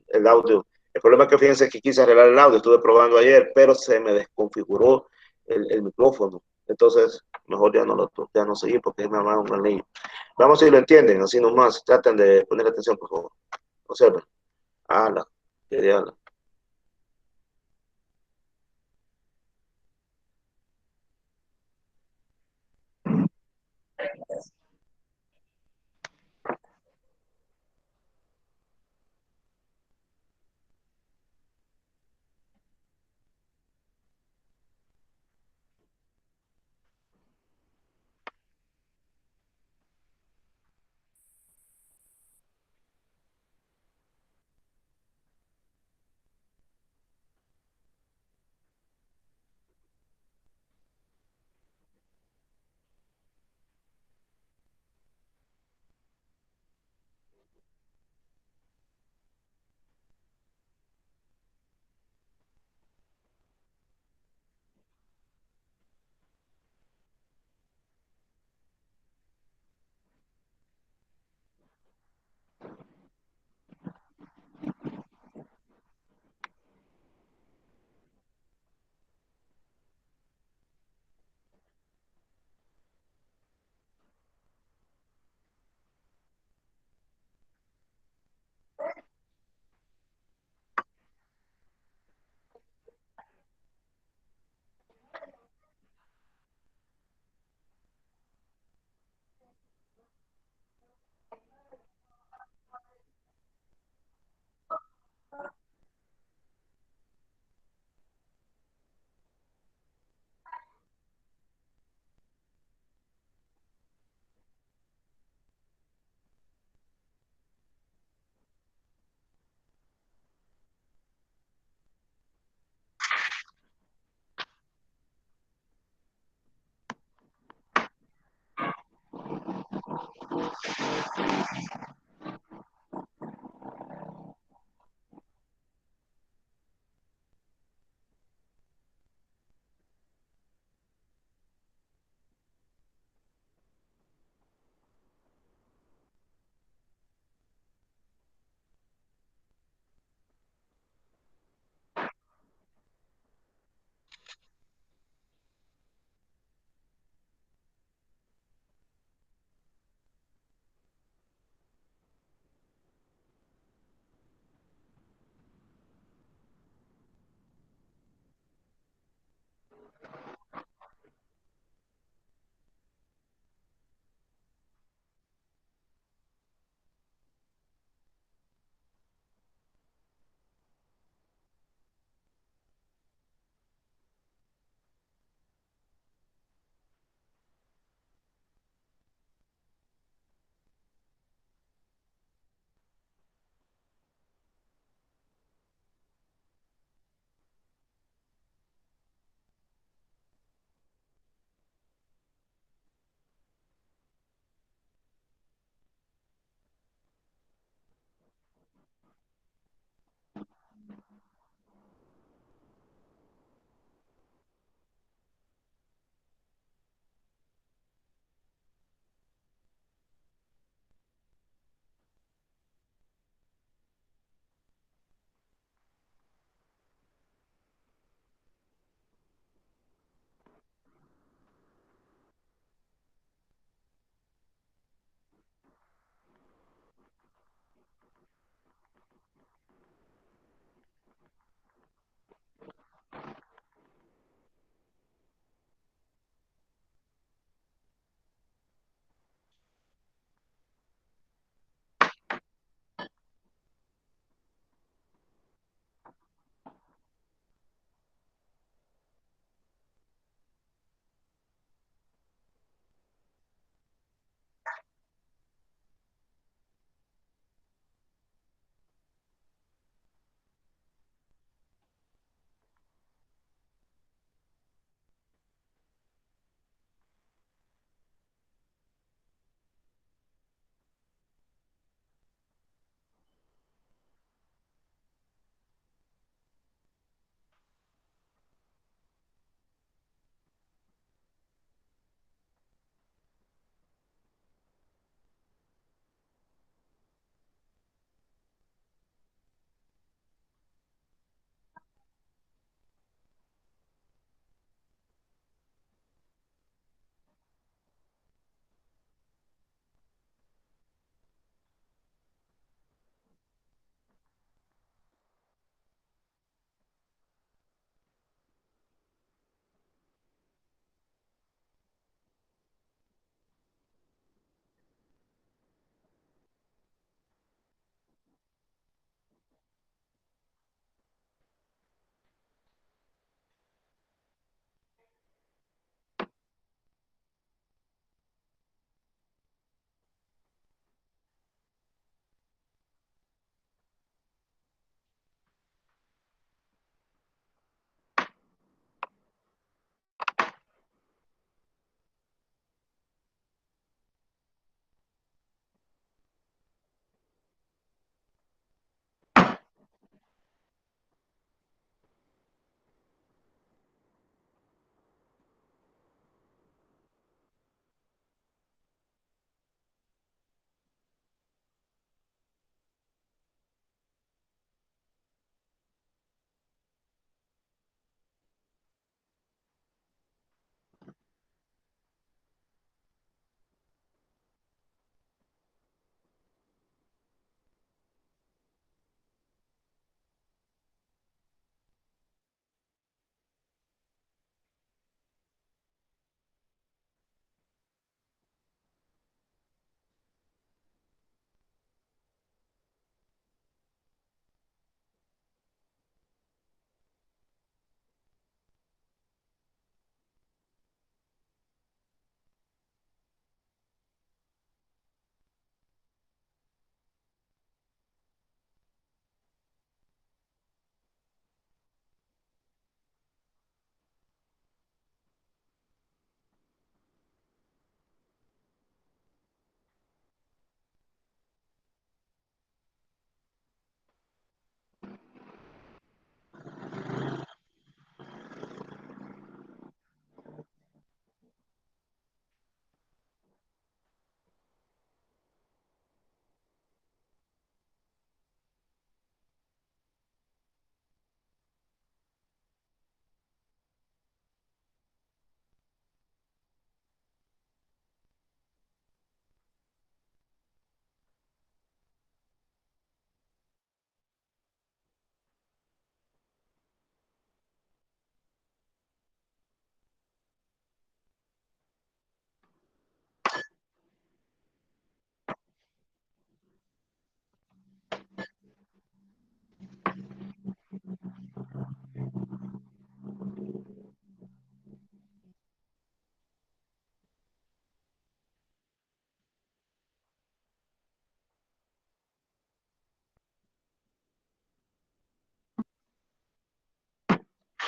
el audio. El problema es que fíjense que quise arreglar el audio, estuve probando ayer, pero se me desconfiguró el micrófono. Entonces, mejor ya no seguí porque me va un niño. Vamos si lo entienden, así nomás. Traten de poner atención, por favor. Observen. Ala, ala.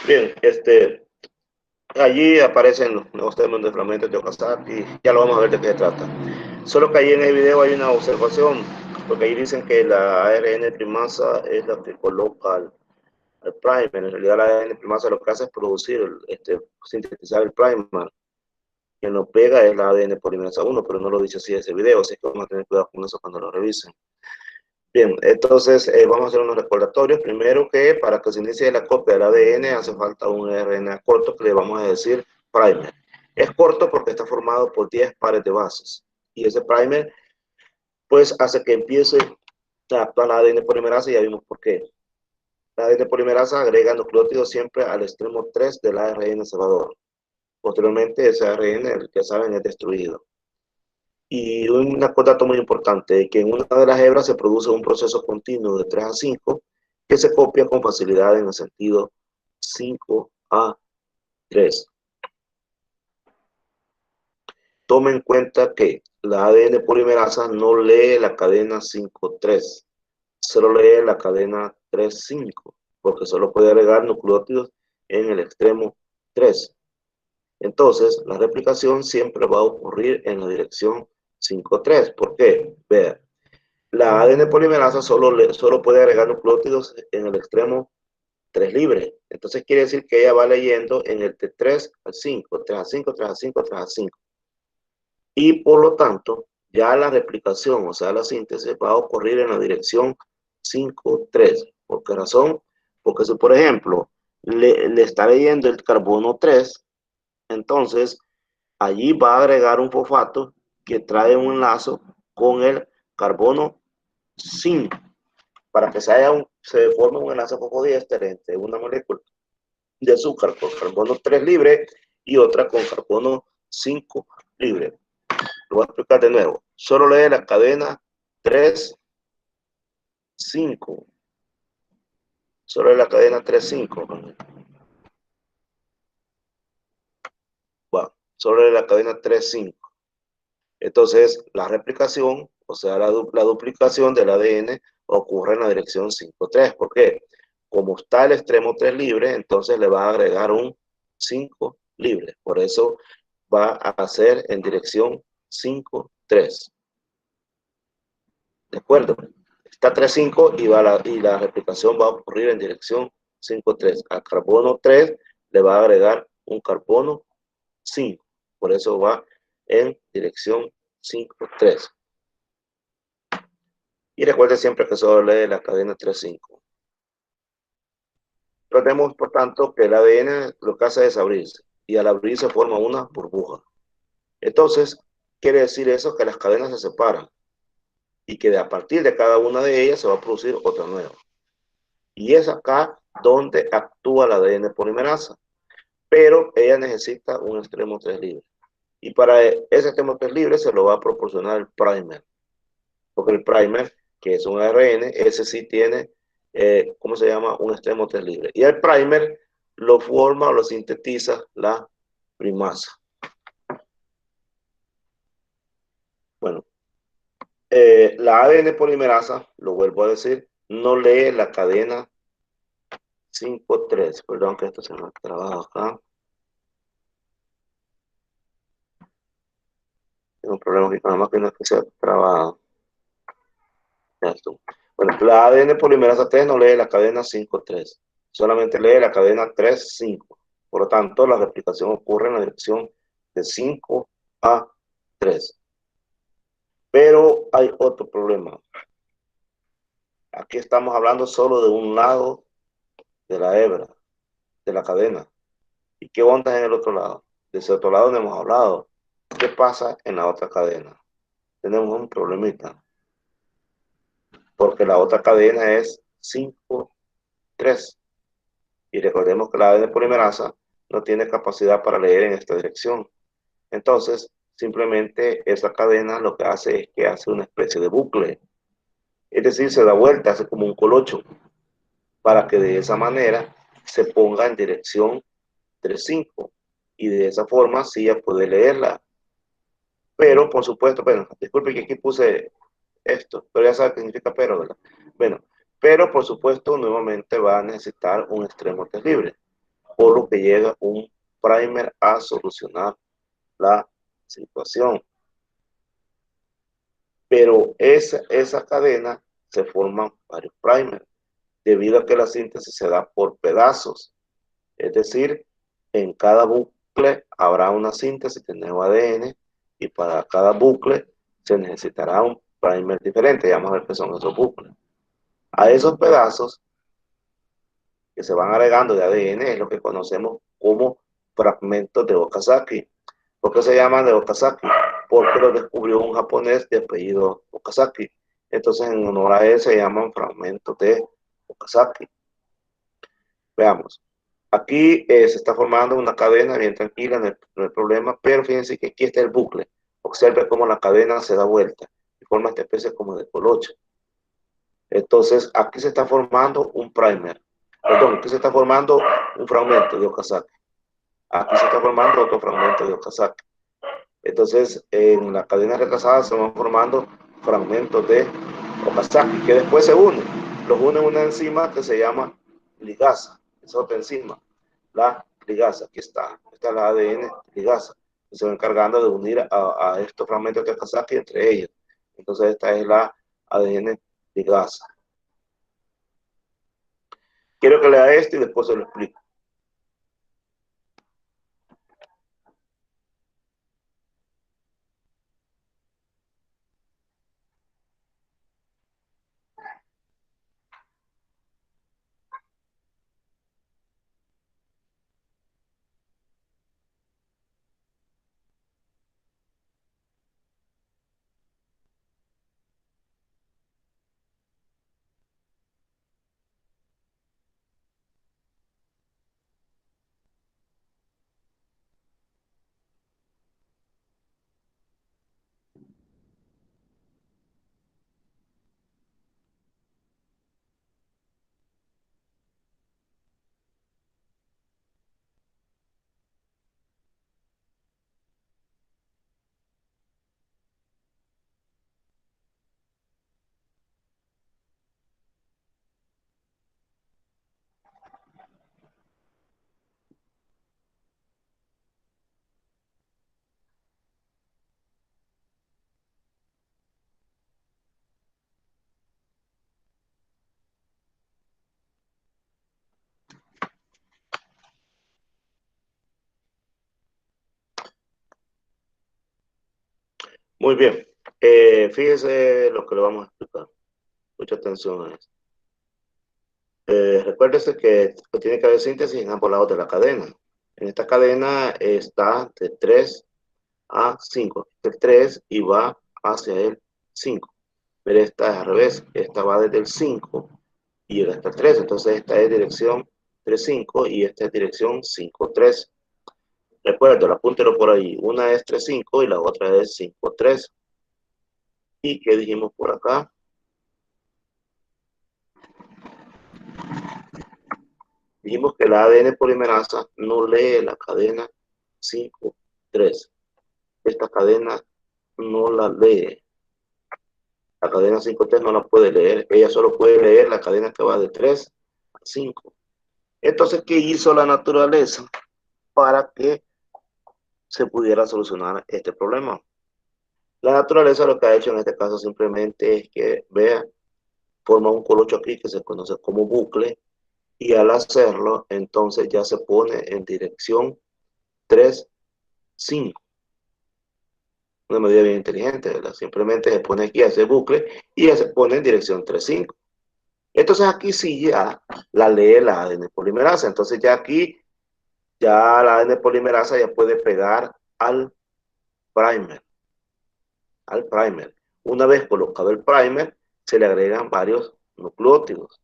Bien, allí aparecen los nuevos términos de fragmentos de Okazaki y ya lo vamos a ver de qué se trata. Solo que ahí en el video hay una observación, porque ahí dicen que la ARN primasa es la que coloca al primer. En realidad la ARN primasa lo que hace es producir, sintetizar el primer. Quien lo pega es la ADN polimerasa 1, pero no lo dice así ese video, así que vamos a tener cuidado con eso cuando lo revisen. Bien, entonces vamos a hacer unos recordatorios. Primero que para que se inicie la copia del ADN hace falta un RNA corto que le vamos a decir primer. Es corto porque está formado por 10 pares de bases. Y ese primer pues hace que empiece a actuar la ADN polimerasa y ya vimos por qué. La ADN polimerasa agrega nucleótidos siempre al extremo 3 del ARN cebador. Posteriormente ese ARN, el que saben, es destruido. Y un dato muy importante, que en una de las hebras se produce un proceso continuo de 3 a 5 que se copia con facilidad en el sentido 5 a 3. Tome en cuenta que la ADN polimerasa no lee la cadena 5-3, solo lee la cadena 3-5, porque solo puede agregar nucleótidos en el extremo 3. Entonces, la replicación siempre va a ocurrir en la dirección 5-3. ¿Por qué? Vean, la ADN polimerasa solo puede agregar nucleótidos en el extremo 3 libre. Entonces quiere decir que ella va leyendo en el de 3 a 5, 3 a 5, 3 a 5, 3 a 5. Y por lo tanto, ya la replicación, o sea, la síntesis, va a ocurrir en la dirección 5-3. ¿Por qué razón? Porque si, por ejemplo, le está leyendo el carbono 3, entonces allí va a agregar un fosfato que trae un enlace con el carbono 5 para que se forme un enlace fosfodiéster entre una molécula de azúcar con carbono 3 libre y otra con carbono 5 libre. Lo voy a explicar de nuevo. Solo lee la cadena 3, 5. Solo lee la cadena 3, 5. Bueno, solo lee la cadena 3, 5. Entonces, la replicación, o sea, la duplicación del ADN ocurre en la dirección 5-3. ¿Por qué? Como está el extremo 3 libre, entonces le va a agregar un 5 libre. Por eso va a hacer en dirección 5-3. ¿De acuerdo? Está 3-5 y la replicación va a ocurrir en dirección 5-3. Al carbono 3 le va a agregar un carbono 5. Por eso va en dirección 5-3. Y recuerde siempre que solo lee la cadena 3-5. Recordemos, por tanto, que el ADN lo que hace es abrirse. Y al abrirse forma una burbuja. Entonces, quiere decir eso que las cadenas se separan. Y que a partir de cada una de ellas se va a producir otra nueva. Y es acá donde actúa la ADN polimerasa. Pero ella necesita un extremo 3 libre. Y para ese extremo 3 libre se lo va a proporcionar el primer. Porque el primer, que es un ARN, ese sí tiene, ¿cómo se llama? Un extremo 3 libre. Y el primer lo forma o lo sintetiza la primasa. Bueno, la ADN polimerasa, lo vuelvo a decir, no lee la cadena 5-3. Perdón que esto se me ha trabado acá. Tengo un problema aquí con la máquina que se ha trabado. Ya estuvo. Bueno, la ADN polimerasa 3 no lee la cadena 5-3. Solamente lee la cadena 3-5. Por lo tanto, la replicación ocurre en la dirección de 5 a 3. Pero hay otro problema. Aquí estamos hablando solo de un lado de la hebra, de la cadena. ¿Y qué onda en el otro lado? De ese otro lado no hemos hablado. ¿Qué pasa en la otra cadena? Tenemos un problemita. Porque la otra cadena es 5-3. Y recordemos que la ADN polimerasa no tiene capacidad para leer en esta dirección. Entonces, simplemente esa cadena lo que hace es que hace una especie de bucle. Es decir, se da vuelta, hace como un colocho, para que de esa manera se ponga en dirección 3-5. Y de esa forma sí ya puede leerla. Pero, por supuesto, bueno, disculpe que aquí puse esto, pero ya sabe qué significa pero, ¿verdad? Bueno, pero por supuesto nuevamente va a necesitar un extremo 3 libre. por lo que llega un primer a solucionar la situación. Pero esa cadena se forman varios primers, debido a que la síntesis se da por pedazos. Es decir, en cada bucle habrá una síntesis de nuevo ADN, y para cada bucle se necesitará un primer diferente. Ya vamos a ver qué son esos bucles. A esos pedazos que se van agregando de ADN es lo que conocemos como fragmentos de Okazaki. ¿Por qué se llaman de Okazaki? Porque lo descubrió un japonés de apellido Okazaki. Entonces, en honor a él se llaman fragmentos de Okazaki. Veamos. Aquí se está formando una cadena bien tranquila, no hay problema, pero fíjense que aquí está el bucle. Observe cómo la cadena se da vuelta y forma esta especie como de colocha. Entonces, aquí se está formando un primer. Perdón, aquí se está formando un fragmento de Okazaki. Aquí se está formando otro fragmento de Okazaki. Entonces, en la cadena retrasada se van formando fragmentos de Okazaki, que después se unen. Los une una enzima que se llama ligasa. Es otra enzima, la ligasa. Aquí está. Esta es la ADN ligasa, que se va encargando de unir a estos fragmentos de Okazaki entre ellos. Entonces, esta es la ADN ligasa. Quiero que lea esto y después se lo explico. Muy bien. Fíjese lo que le vamos a explicar. Mucha atención a esto. Recuérdese que tiene que haber síntesis en ambos lados de la cadena. En esta cadena está de 3 a 5. El 3 y va hacia el 5. Pero esta es al revés. Esta va desde el 5 y llega hasta el 3. Entonces esta es dirección 3-5 y esta es dirección 5-3. Recuerdo, apúntelo por ahí. Una es 3-5 y la otra es 5-3. ¿Y qué dijimos por acá? Dijimos que la ADN polimerasa no lee la cadena 5-3. Esta cadena no la lee. La cadena 5-3 no la puede leer. Ella solo puede leer la cadena que va de 3 a 5. Entonces, ¿qué hizo la naturaleza para que se pudiera solucionar este problema? La naturaleza lo que ha hecho en este caso simplemente es que, vea, forma un colocho aquí que se conoce como bucle, y al hacerlo, entonces ya se pone en dirección 3-5. Una medida bien inteligente, ¿verdad? Simplemente se pone aquí a ese bucle y ya se pone en dirección 3-5. Entonces aquí sí ya la lee la ADN polimerasa. Entonces ya aquí, ya la ADN polimerasa ya puede pegar al primer. Una vez colocado el primer, se le agregan varios nucleótidos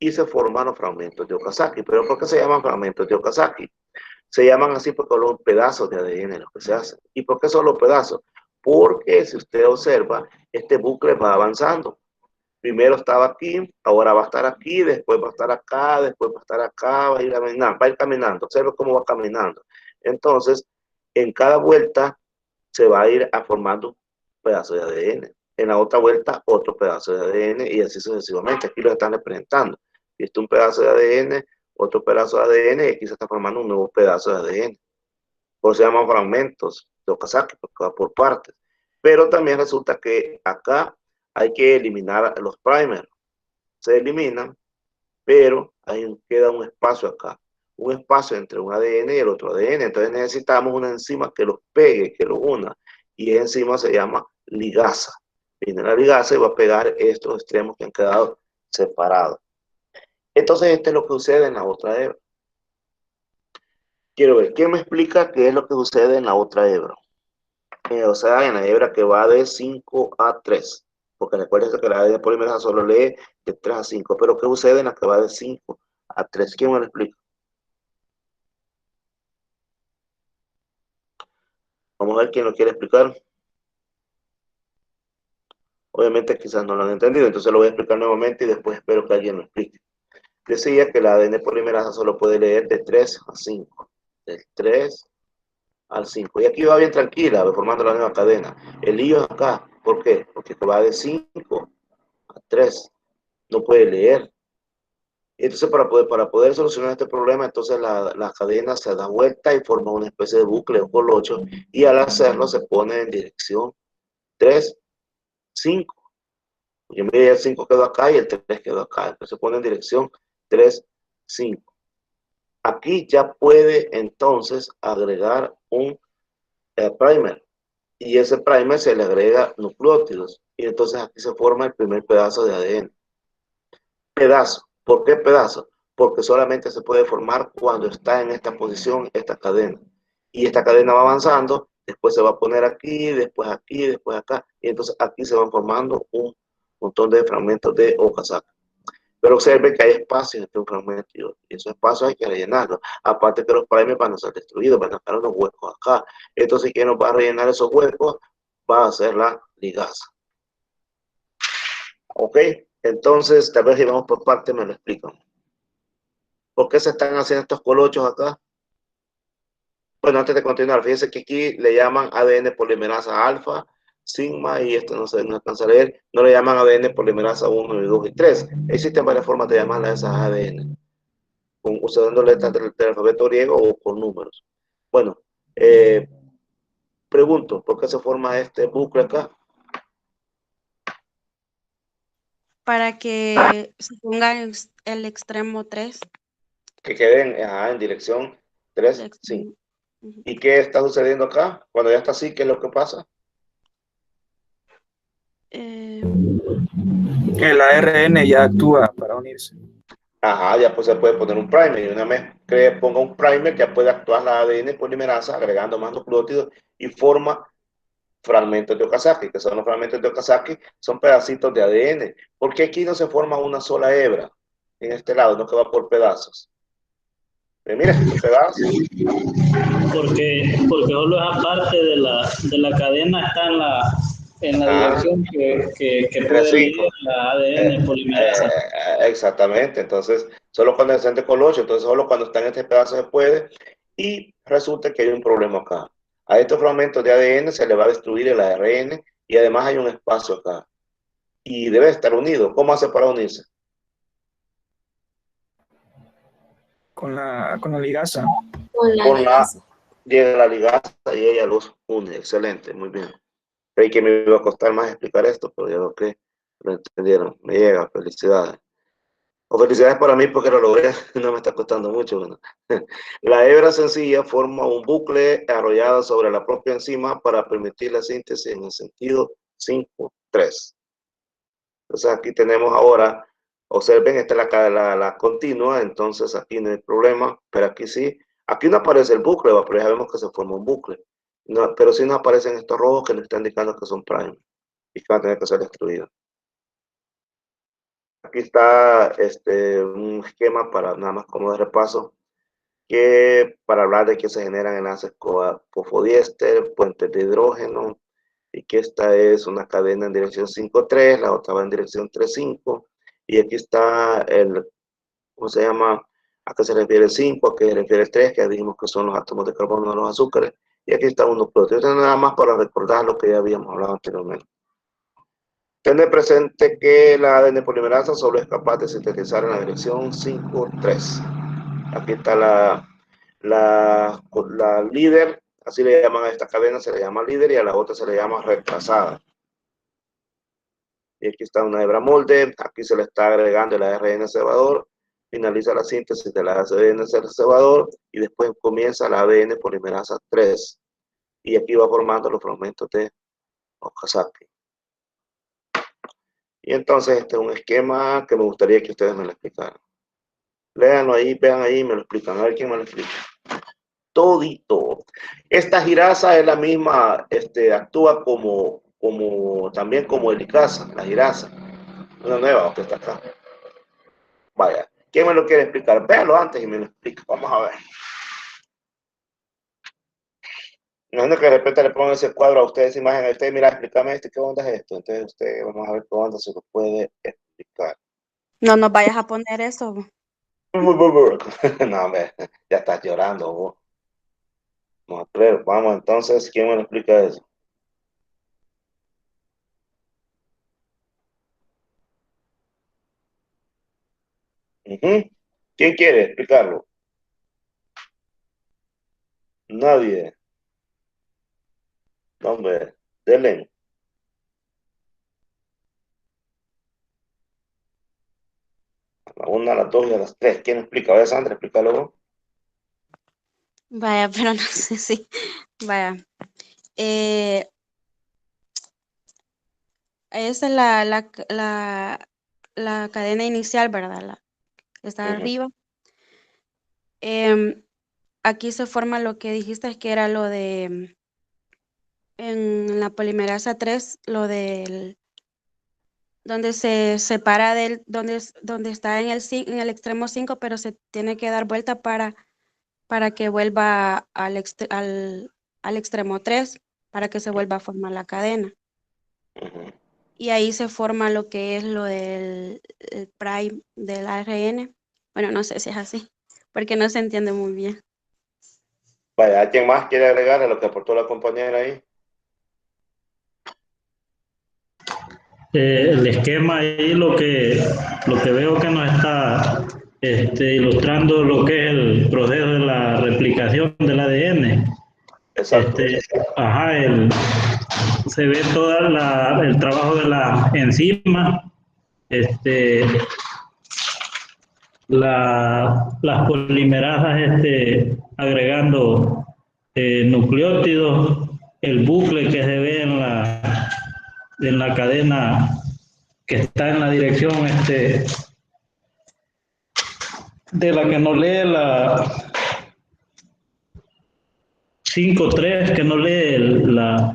y se forman los fragmentos de Okazaki. ¿Pero por qué se llaman fragmentos de Okazaki? Se llaman así porque son los pedazos de ADN los que se hacen. ¿Y por qué son los pedazos? Porque si usted observa, este bucle va avanzando. Primero estaba aquí, ahora va a estar aquí, después va a estar acá, después va a estar acá, va a ir caminando. Observa cómo va caminando. Entonces, en cada vuelta se va a ir formando un pedazo de ADN. En la otra vuelta, otro pedazo de ADN y así sucesivamente. Aquí lo están representando. Este es un pedazo de ADN, otro pedazo de ADN y aquí se está formando un nuevo pedazo de ADN. Por eso se llaman fragmentos de Okazaki, porque va por partes. Pero también resulta que acá hay que eliminar los primers. Se eliminan, pero queda un espacio acá. Un espacio entre un ADN y el otro ADN. Entonces necesitamos una enzima que los pegue, que los una. Y esa enzima se llama ligasa. Viene la ligasa y va a pegar estos extremos que han quedado separados. Entonces, esto es lo que sucede en la otra hebra. Quiero ver, ¿quién me explica qué es lo que sucede en la otra hebra? O sea, en la hebra que va de 5 a 3. Porque recuerden que la ADN polimerasa solo lee de 3 a 5. Pero ¿qué sucede en la que va de 5 a 3? ¿Quién me lo explica? Vamos a ver quién lo quiere explicar. Obviamente quizás no lo han entendido, entonces lo voy a explicar nuevamente y después espero que alguien lo explique. Decía que la ADN polimerasa solo puede leer de 3 a 5. Del 3 al 5. Y aquí va bien tranquila, formando la nueva cadena. El lío es acá. ¿Por qué? Porque va de 5 a 3. No puede leer. Y entonces para poder solucionar este problema, entonces la cadena se da vuelta y forma una especie de bucle o colocho. Y al hacerlo se pone en dirección 3, 5. Yo me el 5 quedó acá y el 3 quedó acá. Entonces se pone en dirección 3, 5. Aquí ya puede entonces agregar un primer. Y ese primer se le agrega nucleótidos. Y entonces aquí se forma el primer pedazo de ADN. Pedazo. ¿Por qué pedazo? Porque solamente se puede formar cuando está en esta posición, esta cadena. Y esta cadena va avanzando, después se va a poner aquí, después acá. Y entonces aquí se van formando un montón de fragmentos de Okazaki. Pero observe que hay espacio entre un fragmento y otro. Y esos espacios hay que rellenarlos. Aparte que los primers van a ser destruidos, van a dejar unos huecos acá. Entonces, ¿quién nos va a rellenar esos huecos? Va a ser la ligasa. ¿Ok? Entonces, tal vez si vamos por parte me lo explican. ¿Por qué se están haciendo estos colochos acá? Bueno, antes de continuar, fíjense que aquí le llaman ADN polimerasa alfa, sigma, y esto no se alcanza a leer, no le llaman ADN polimerasa 1, 2 y 3. Existen varias formas de llamarlas a esas ADN, usando letras del alfabeto griego o con números. Bueno, pregunto, ¿por qué se forma este bucle acá? Para que se ponga el extremo 3. Que queden en dirección 3, 5. ¿Y qué está sucediendo acá? Cuando ya está así, ¿qué es lo que pasa? El ARN ya actúa para unirse. Ajá, ya pues se puede poner un primer. Y una vez que ponga un primer, ya puede actuar la ADN polimerasa agregando más nucleótidos y forma fragmentos de Okazaki, que son los fragmentos de Okazaki, son pedacitos de ADN. ¿Por qué aquí no se forma una sola hebra? En este lado, no que va por pedazos. Mira, aquí son pedazos. Porque solo esa parte de la cadena está en la dirección que puede leer la ADN polimerasa. Exactamente, entonces solo cuando es entre colocho, entonces solo cuando está en este pedazo se puede, y resulta que hay un problema acá. A estos fragmentos de ADN se le va a destruir el ARN y además hay un espacio acá y debe estar unido. ¿Cómo hace para unirse? Con la ligasa. Llega la ligasa y ella los une. Excelente, muy bien. Creí que me iba a costar más explicar esto, pero ya lo que lo entendieron. Me llega, felicidades. O felicidades para mí porque lo logré, no me está costando mucho. Bueno. La hebra sencilla forma un bucle arrollado sobre la propia enzima para permitir la síntesis en el sentido 5-3. Entonces aquí tenemos ahora, observen, esta es la continua, entonces aquí no hay problema, pero aquí sí. Aquí no aparece el bucle, pero ya vemos que se forma un bucle. No, pero sí nos aparecen estos rojos que nos están indicando que son prime y que van a tener que ser destruidos. Aquí está un esquema para nada más como de repaso, que para hablar de que se generan enlaces fosfodiéster, puentes de hidrógeno, y que esta es una cadena en dirección 5-3, la otra va en dirección 3-5, y aquí está ¿cómo se llama? ¿A qué se refiere el 5? ¿A qué se refiere el 3? Que ya dijimos que son los átomos de carbono de los azúcares, y aquí está un nucleótido. Esto nada más para recordar lo que ya habíamos hablado anteriormente. Tener presente que la ADN polimerasa solo es capaz de sintetizar en la dirección 5-3. Aquí está la líder, así le llaman a esta cadena, se le llama líder, y a la otra se le llama retrasada. Y aquí está una hebra molde, aquí se le está agregando el ARN cebador, finaliza la síntesis del ADN cebador y después comienza la ADN polimerasa 3. Y aquí va formando los fragmentos de Okazaki. Y entonces este es un esquema que me gustaría que ustedes me lo explicaran. Léanlo ahí, vean ahí y me lo explican. A ver quién me lo explica. Todito. Esta girasa es la misma, actúa también como helicasa, la girasa. Una nueva que está acá. Vaya, ¿quién me lo quiere explicar? Véanlo antes y me lo explica. Vamos a ver. Imagino que de repente le pongo ese cuadro a ustedes, imagen a ustedes, mira, explícame esto, ¿qué onda es esto? Entonces usted, vamos a ver qué onda se lo puede explicar. No nos vayas a poner eso. No, hombre, ya estás llorando vos. Vamos a ver, vamos entonces, ¿quién me lo explica eso? ¿Quién quiere explicarlo? Nadie. No, hombre, denle. A la 1, a las 2 y a las 3. ¿Quién explica? A ver, Sandra, explícalo. Vaya, pero no sé si. Vaya. Esa es la cadena inicial, ¿verdad? La que está arriba. Aquí se forma lo que dijiste que era lo de. En la polimerasa 3, lo del. Donde se separa donde está en el extremo 5, pero se tiene que dar vuelta para que vuelva al extremo 3, para que se vuelva a formar la cadena. Y ahí se forma lo que es lo del prime del ARN. Bueno, no sé si es así, porque no se entiende muy bien. Vaya, ¿quién más quiere agregar a lo que aportó la compañera ahí? El esquema ahí lo que veo que nos está ilustrando lo que es el proceso de la replicación del ADN. Exacto. Se ve todo el trabajo de la enzima, las polimerasas agregando nucleótidos, el bucle que se ve en la cadena que está en la dirección de la que nos lee la 5.3, que nos lee la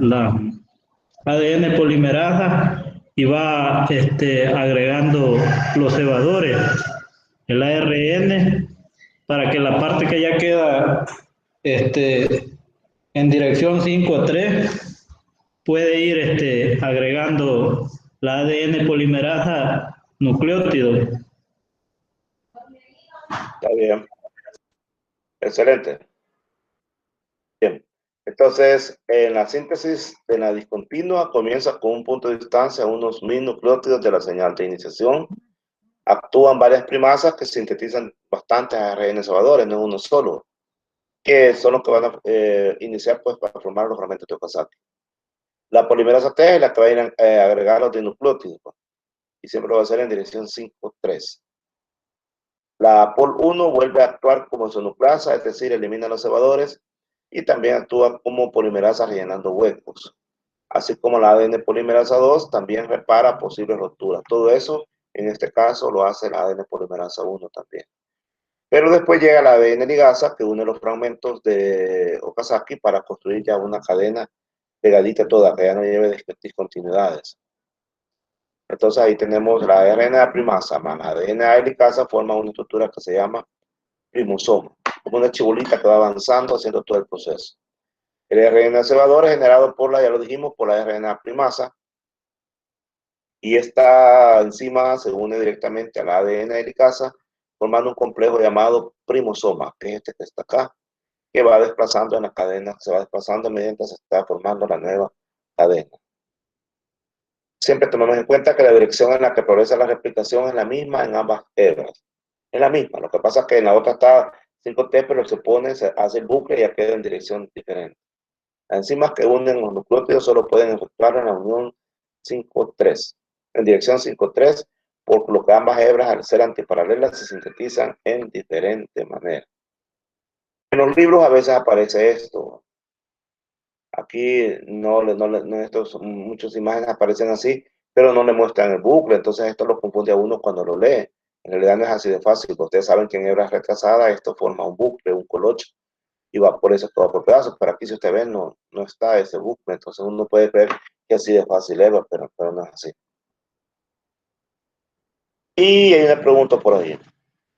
ADN polimerasa y va agregando los cebadores, el ARN, para que la parte que ya queda en dirección 5.3 puede ir agregando la ADN polimerasa nucleótido. Está bien. Excelente. Bien. Entonces, en la síntesis de la discontinua comienza con un punto de distancia a unos 1000 nucleótidos de la señal de iniciación. Actúan varias primasas que sintetizan bastantes ARN cebadores, no uno solo, que son los que van a iniciar pues, para formar los fragmentos de Okazaki. La polimerasa T es la que va a ir a agregar los dinucleótidos, y siempre lo va a hacer en dirección 5.3. La POL1 vuelve a actuar como su nucleasa, es decir, elimina los cebadores, y también actúa como polimerasa rellenando huecos. Así como la ADN polimerasa 2 también repara posibles roturas. Todo eso, en este caso, lo hace la ADN polimerasa 1 también. Pero después llega la ADN ligasa, que une los fragmentos de Okazaki para construir ya una cadena pegadita toda, que ya no lleve discontinuidades. Entonces ahí tenemos la RNA primasa más la DNA helicasa, forma una estructura que se llama rimosoma, como una chibolita que va avanzando haciendo todo el proceso. El RNA cebador es generado por ya lo dijimos, por la RNA primasa, y esta enzima se une directamente a la ADN helicasa, formando un complejo llamado primosoma, que es este que está acá, que va desplazando en la cadena, se va desplazando mediante se está formando la nueva cadena. Siempre tomemos en cuenta que la dirección en la que progresa la replicación es la misma en ambas hebras. Es la misma, lo que pasa es que en la otra está 5T, pero se pone, se hace el bucle y ya queda en dirección diferente. Las enzimas que unen los nucleótidos solo pueden efectuar en la unión 5-3, en dirección 5-3, por lo que ambas hebras, al ser antiparalelas, se sintetizan en diferente manera. En los libros a veces aparece esto. Aquí muchas imágenes aparecen así, pero no le muestran el bucle, entonces esto lo confunde a uno cuando lo lee. En realidad no es así de fácil. Ustedes saben que en hebras retrasadas esto forma un bucle, un colocho, y va por eso todo por pedazos, pero aquí si usted ve no está ese bucle, entonces uno puede creer que así de fácil es, pero no es así. Y hay una pregunta por ahí.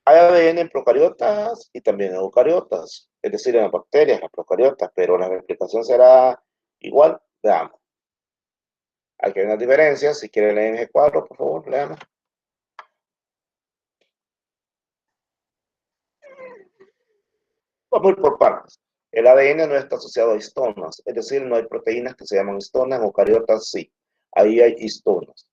Hay ADN en procariotas y también en eucariotas, es decir, en las bacterias, las procariotas, pero la replicación será igual. Veamos. Aquí hay unas diferencias. Si quieren leer en G4, por favor, leamos. Vamos a ir por partes. El ADN no está asociado a histonas, es decir, no hay proteínas que se llaman histonas, en eucariotas sí. Ahí hay histonas.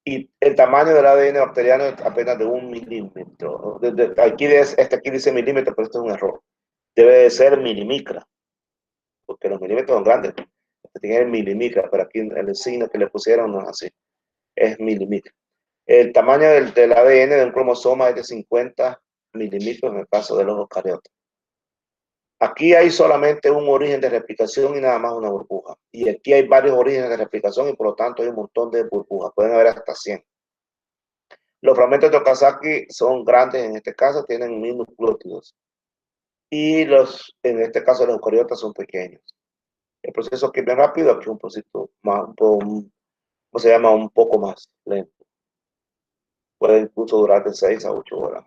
Y el tamaño del ADN bacteriano es apenas de 1 milímetro. Aquí dice milímetro, pero esto es un error. Debe de ser milimicra, porque los milímetros son grandes. Tiene el milimicra, pero aquí el signo que le pusieron no es así. Es milimicra. El tamaño del ADN de un cromosoma es de 50 milímetros en el caso de los eucariotas. Aquí hay solamente un origen de replicación y nada más una burbuja. Y aquí hay varios orígenes de replicación y por lo tanto hay un montón de burbujas. Pueden haber hasta 100. Los fragmentos de Okazaki son grandes, en este caso tienen 1000 nucleótidos. Y en este caso los eucariotas son pequeños. El proceso aquí es bien rápido, aquí es un proceso más, ¿cómo se llama? Un poco más lento. Puede incluso durar de 6 a 8 horas.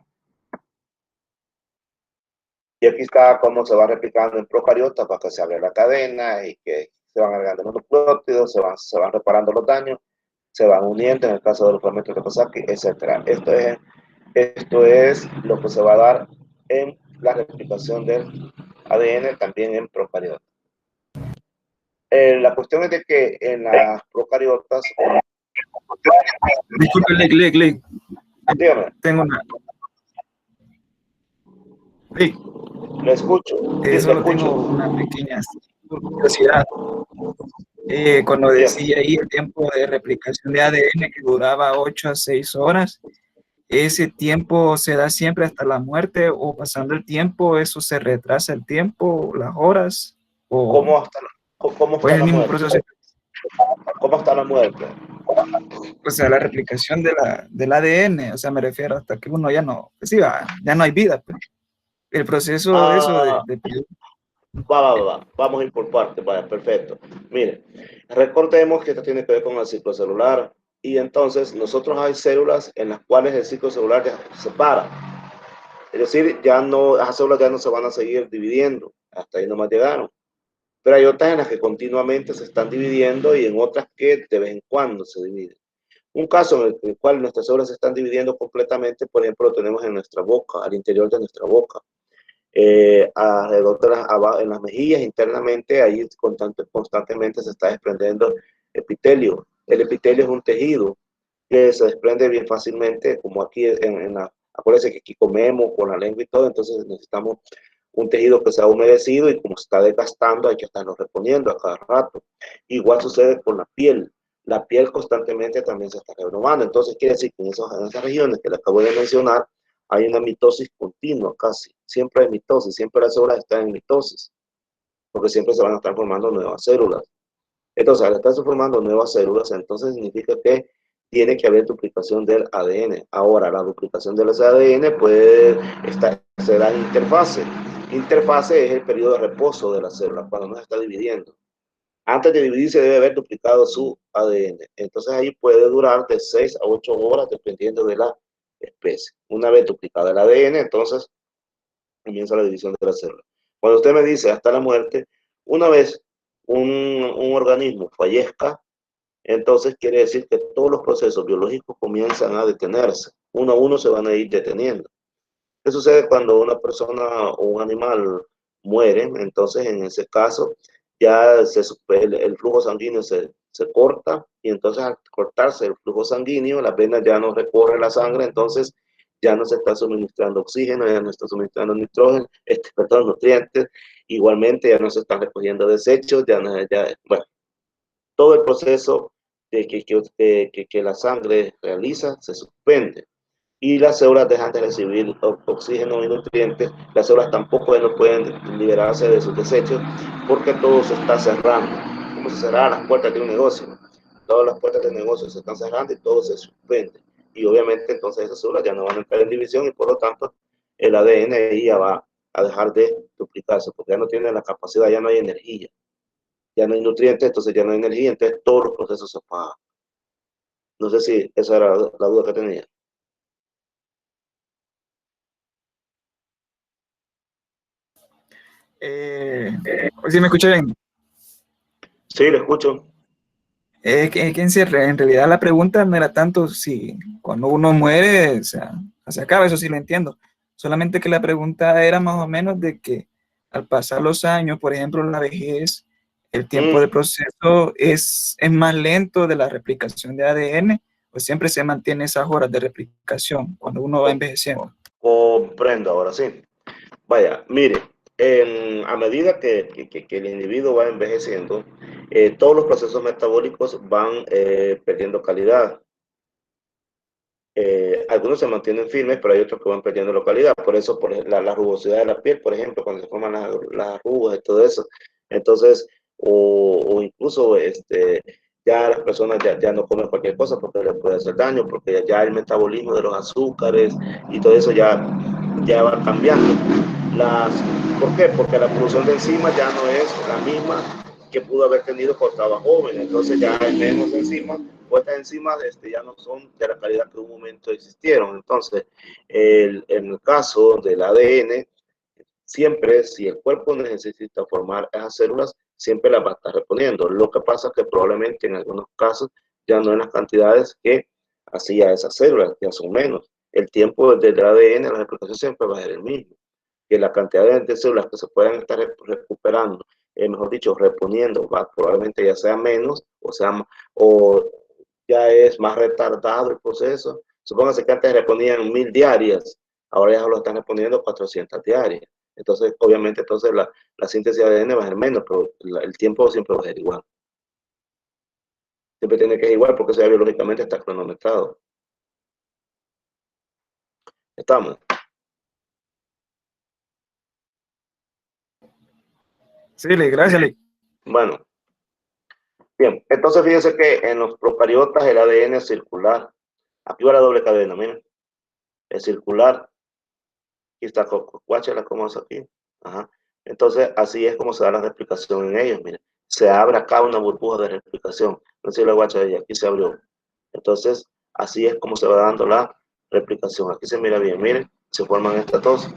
Y aquí está cómo se va replicando en procariotas para que se abra la cadena y que se van agregando los nucleótidos, se van reparando los daños, se van uniendo en el caso de los fragmentos de Okazaki, etc. Esto es lo que se va a dar en la replicación del ADN también en procariotas. La cuestión es de que en las procariotas... Disculpe, Lick. Dígame. Tengo una... Lick. Le escucho. Solo tengo una pequeña curiosidad. Cuando decía ahí el tiempo de replicación de ADN que duraba 8 a 6 horas, ¿ese tiempo se da siempre hasta la muerte o pasando el tiempo, eso se retrasa el tiempo, las horas? ¿Cómo está la mismo muerte? Proceso? ¿Cómo está la muerte? O sea, la replicación del ADN, o sea, me refiero hasta que uno ya no, pues sí, ya no hay vida. Pues. El proceso de eso Vamos a ir por partes, vaya, perfecto. Mire, recordemos que esto tiene que ver con el ciclo celular y entonces nosotros hay células en las cuales el ciclo celular ya se para. Es decir, esas células ya no se van a seguir dividiendo, hasta ahí nomás llegaron. Pero hay otras en las que continuamente se están dividiendo y en otras que de vez en cuando se dividen. Un caso en el cual nuestras células se están dividiendo completamente, por ejemplo, lo tenemos en nuestra boca, al interior de nuestra boca. Alrededor en las mejillas internamente, ahí constantemente se está desprendiendo epitelio. El epitelio es un tejido que se desprende bien fácilmente, como aquí acuérdense que aquí comemos con la lengua y todo, entonces necesitamos un tejido que se ha humedecido y como se está desgastando hay que estarlo reponiendo a cada rato. Igual sucede con la piel. La piel constantemente también se está renovando, entonces quiere decir que en esas regiones que le acabo de mencionar hay una mitosis continua casi. Siempre hay mitosis, siempre las células están en mitosis, porque siempre se van a estar formando nuevas células. Entonces, al estarse formando nuevas células, entonces significa que tiene que haber duplicación del ADN. Ahora, la duplicación del ADN se da en interfase. Interfase es el periodo de reposo de la célula, cuando no se está dividiendo. Antes de dividirse debe haber duplicado su ADN. Entonces ahí puede durar de 6 a 8 horas, dependiendo de la especie. Una vez duplicada el ADN, entonces comienza la división de la célula. Cuando usted me dice hasta la muerte, una vez un organismo fallezca, entonces quiere decir que todos los procesos biológicos comienzan a detenerse. Uno a uno se van a ir deteniendo. ¿Qué sucede cuando una persona o un animal muere? Entonces, en ese caso, ya el flujo sanguíneo se corta y entonces al cortarse el flujo sanguíneo, las venas ya no recorren la sangre, entonces ya no se está suministrando oxígeno, ya no está suministrando nitrógeno, perdón, nutrientes, igualmente ya no se están recogiendo desechos, bueno, todo el proceso que la sangre realiza se suspende y las células dejan de recibir oxígeno y nutrientes. Las células tampoco no pueden liberarse de sus desechos porque todo se está cerrando, como si cerraran las puertas de un negocio. Todas las puertas del negocio se están cerrando y todo se suspende. Y obviamente entonces esas células ya no van a entrar en división y por lo tanto el ADN ya va a dejar de duplicarse porque ya no tiene la capacidad, ya no hay energía, ya no hay nutrientes, entonces ya no hay energía, entonces todos los procesos se apagan. No sé si esa era la duda que tenía. ¿Sí me escucha bien? Sí, le escucho. En realidad la pregunta no era tanto si cuando uno muere se acaba, eso sí lo entiendo. Solamente que la pregunta era más o menos de que al pasar los años, por ejemplo, la vejez, el tiempo de proceso es más lento de la replicación de ADN, o siempre se mantiene esas horas de replicación cuando uno va envejeciendo. Comprendo, ahora sí. Vaya, mire, a medida que el individuo va envejeciendo, todos los procesos metabólicos van perdiendo calidad. Algunos se mantienen firmes, pero hay otros que van perdiendo localidad. Por eso, la rugosidad de la piel, por ejemplo, cuando se forman las arrugas y todo eso. Entonces, o incluso ya las personas ya no comen cualquier cosa porque les puede hacer daño, porque ya el metabolismo de los azúcares y todo eso ya va cambiando. ¿Por qué? Porque la producción de enzimas ya no es la misma que pudo haber tenido cuando estaba joven. Entonces ya hay menos enzimas, pues estas enzimas ya no son de la calidad que en un momento existieron. Entonces, en el caso del ADN, siempre si el cuerpo necesita formar esas células, siempre las va a estar reponiendo. Lo que pasa es que probablemente en algunos casos ya no en las cantidades que hacía esas células, ya son menos. El tiempo del ADN, la replicación siempre va a ser el mismo. Que la cantidad de células que se puedan estar recuperando, mejor dicho, reponiendo, probablemente ya sea menos, o ya es más retardado el proceso. Supóngase que antes reponían 1000 diarias, ahora ya lo están reponiendo 400 diarias. Entonces, obviamente, entonces la síntesis de ADN va a ser menos, pero el tiempo siempre va a ser igual. Siempre tiene que ser igual porque eso ya biológicamente está cronometrado. ¿Estamos? Sí, gracias, Lee. Bueno, bien, entonces fíjense que en los procariotas el ADN es circular. Aquí va la doble cadena, miren. Es circular. Aquí está, guáchala como es aquí. Ajá. Entonces, así es como se da la replicación en ellos, miren. Se abre acá una burbuja de replicación. No sé si la guacha de ella, aquí se abrió. Entonces, así es como se va dando la replicación. Aquí se mira bien, miren, se forman estas dos.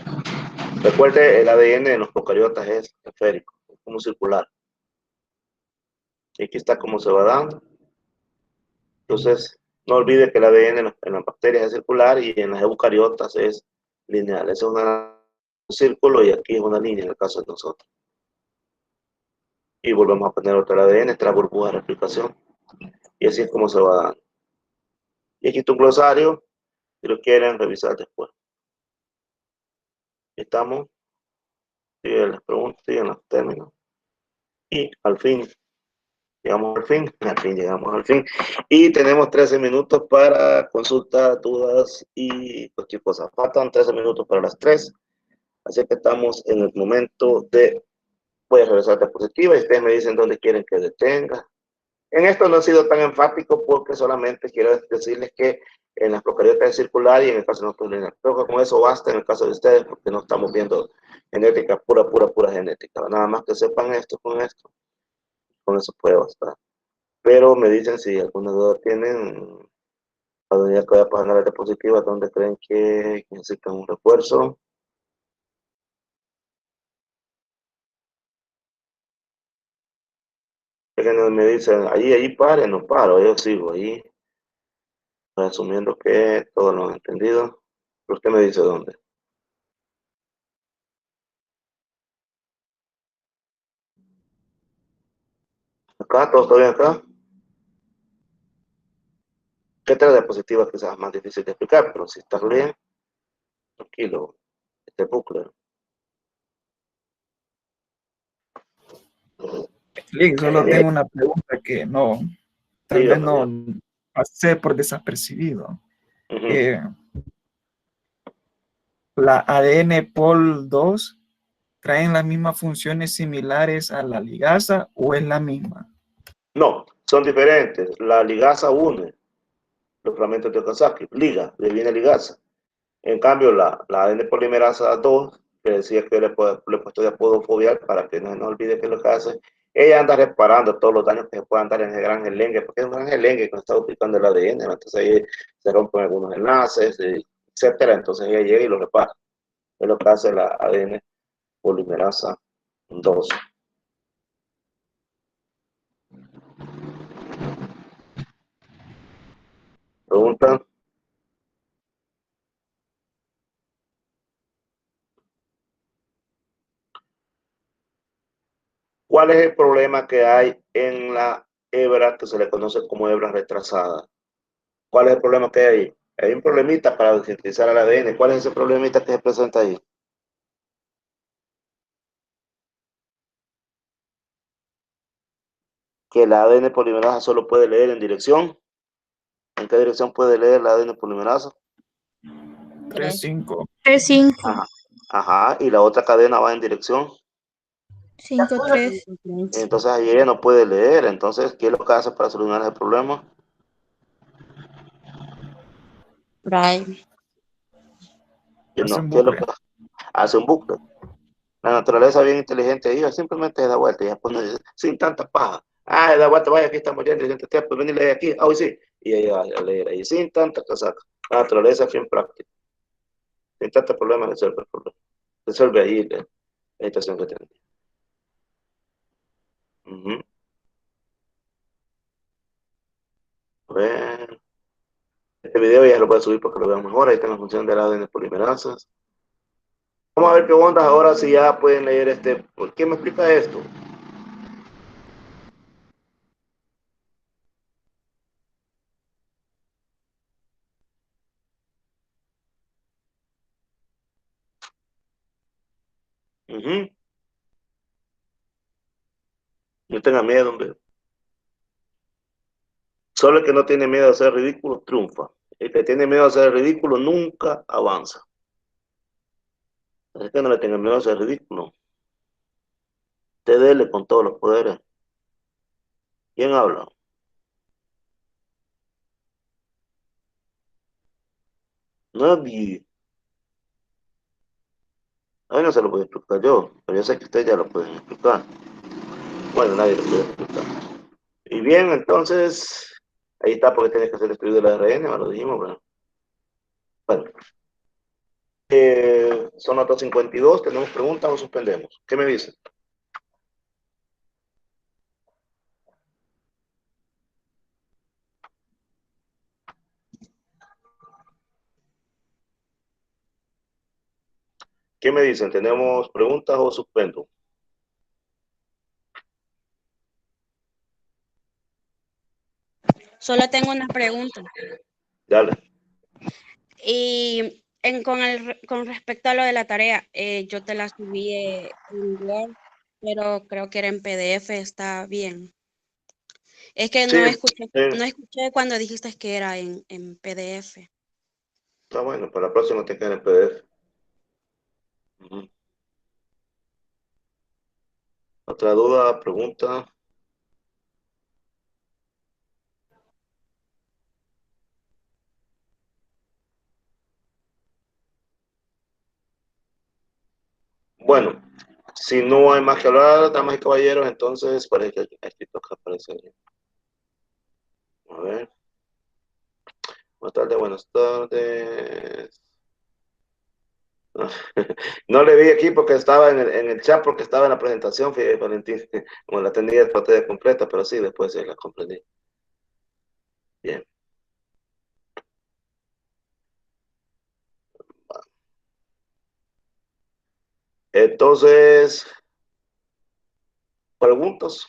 Recuerde, el ADN en los procariotas es esférico, es como circular. Y aquí está cómo se va dando. Entonces, no olvide que el ADN en las bacterias es circular y en las eucariotas es lineal. Ese es un círculo y aquí es una línea en el caso de nosotros. Y volvemos a poner otro ADN, esta burbuja de replicación. Y así es como se va dando. Y aquí está un glosario, si lo quieren revisar después. Estamos, siguen las preguntas, siguen los términos. Y al fin llegamos al fin llegamos al fin. Y tenemos 13 minutos para consultas, dudas y cualquier cosa. Faltan 13 minutos para las 3. Así que estamos en el momento de, voy a regresar a diapositiva y ustedes me dicen dónde quieren que detenga. En esto no he sido tan enfático porque solamente quiero decirles que en las procariotas es circular y en el caso de nosotros lineal. Creo que con eso basta en el caso de ustedes porque no estamos viendo genética pura genética. Nada más que sepan esto, con eso puede bastar. Pero me dicen si alguna duda tienen, a donde ya que voy a pasar la diapositiva, donde creen que necesitan un refuerzo. Me dicen, ahí pare, no paro, yo sigo ahí, asumiendo que todos lo han entendido. ¿Pero usted me dice dónde? ¿Acá? ¿Todo está bien acá? ¿Qué tal diapositiva quizás más difícil de explicar? Pero si está bien, tranquilo, este bucle. Link, solo tengo una pregunta que no, tal vez no pasé por desapercibido. ¿La ADN Pol 2 traen las mismas funciones similares a la ligasa o es la misma? No, son diferentes. La ligasa une los fragmentos de Okazaki, liga, le viene ligasa. En cambio, la ADN polimerasa 2, que decía que le he puesto de apodo fobial para que no olvide qué es lo que hace, ella anda reparando todos los daños que se puedan dar en el gran gelengue, porque es un gran gelengue que está duplicando el ADN, ¿no? Entonces ahí se rompen algunos enlaces, etcétera. Entonces ella llega y lo repara. Es lo que hace la ADN polimerasa 2. ¿Preguntan? ¿Cuál es el problema que hay en la hebra que se le conoce como hebra retrasada? ¿Cuál es el problema que hay ahí? Hay un problemita para sintetizar el ADN. ¿Cuál es ese problemita que se presenta ahí? Que el ADN polimerasa solo puede leer en dirección. ¿En qué dirección puede leer el ADN polimerasa? 3,5. 3,5. Ajá. Ajá. Y la otra cadena va en dirección 5,3. Entonces ahí ella no puede leer. Entonces, ¿qué es lo que hace para solucionar ese problema? Right. Hace un ¿Qué es lo que bucle. hace? Un bucle. La naturaleza bien inteligente ahí, simplemente se da vuelta y ya pone sin tanta paja. Ah, da vuelta, vaya, aquí estamos ya inteligente, pues venirle aquí, hoy sí. Y ahí va a leer ahí, sin tanta casaca. La naturaleza es bien práctica. Sin tantos problemas resuelve el problema. Resuelve ahí la situación que tenemos. A ver. Este video ya lo voy a subir porque lo vean mejor. Ahí está la función de ADN polimerasas. Vamos a ver qué ondas ahora si ya pueden leer este. ¿Por qué me explica esto? No tenga miedo, hombre. Solo el que no tiene miedo a ser ridículo triunfa. El que tiene miedo a ser ridículo nunca avanza. Es que no le tenga miedo a ser ridículo. Usted dele con todos los poderes. ¿Quién habla? Nadie. A mí no se lo voy a explicar yo, pero yo sé que ustedes ya lo pueden explicar. Bueno, nadie lo puede explicar. Y bien, entonces, ahí está porque tienes que hacer el estudio del ARN, me lo dijimos, ¿verdad? Bueno, son las 2:52, ¿tenemos preguntas o suspendemos? ¿Qué me dicen? ¿Qué me dicen? ¿Tenemos preguntas o suspendo? Solo tengo una pregunta. Dale. Y con respecto a lo de la tarea, yo te la subí en Word, pero creo que era en PDF, está bien. Es que Sí, no escuché cuando dijiste que era en PDF. está bueno, para la próxima te queda en el PDF. ¿Otra duda, pregunta? Bueno, si no hay más que hablar, damas y caballeros, entonces parece que aquí toca aparecer. A ver. Buenas tardes. No le vi aquí porque estaba en el chat, porque estaba en la presentación, fíjate, Valentín, como la tenía pantalla completa, pero sí, después sí la comprendí. Bien. Entonces, preguntas.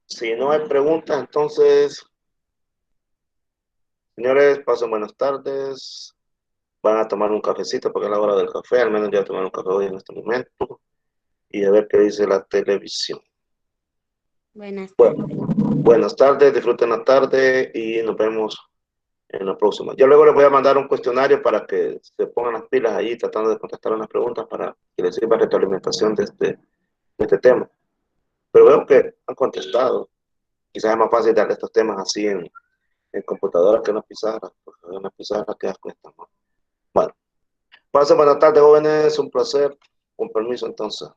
Si no hay preguntas, entonces Señores, pasen buenas tardes. Van a tomar un cafecito porque es la hora del café. Al menos ya tomar un café hoy en este momento. Y a ver qué dice la televisión. Buenas Bueno, tardes. buenas tardes, disfruten la tarde y nos vemos en la próxima. Yo luego les voy a mandar un cuestionario para que se pongan las pilas ahí tratando de contestar unas preguntas para que les sirva retroalimentación de este tema. Pero veo que han contestado. Quizás es más fácil darle estos temas así en computadora que en las pizarras, porque en las pizarras quedas cuesta más. Bueno, pasen buenas tardes, jóvenes, un placer. Con permiso, entonces.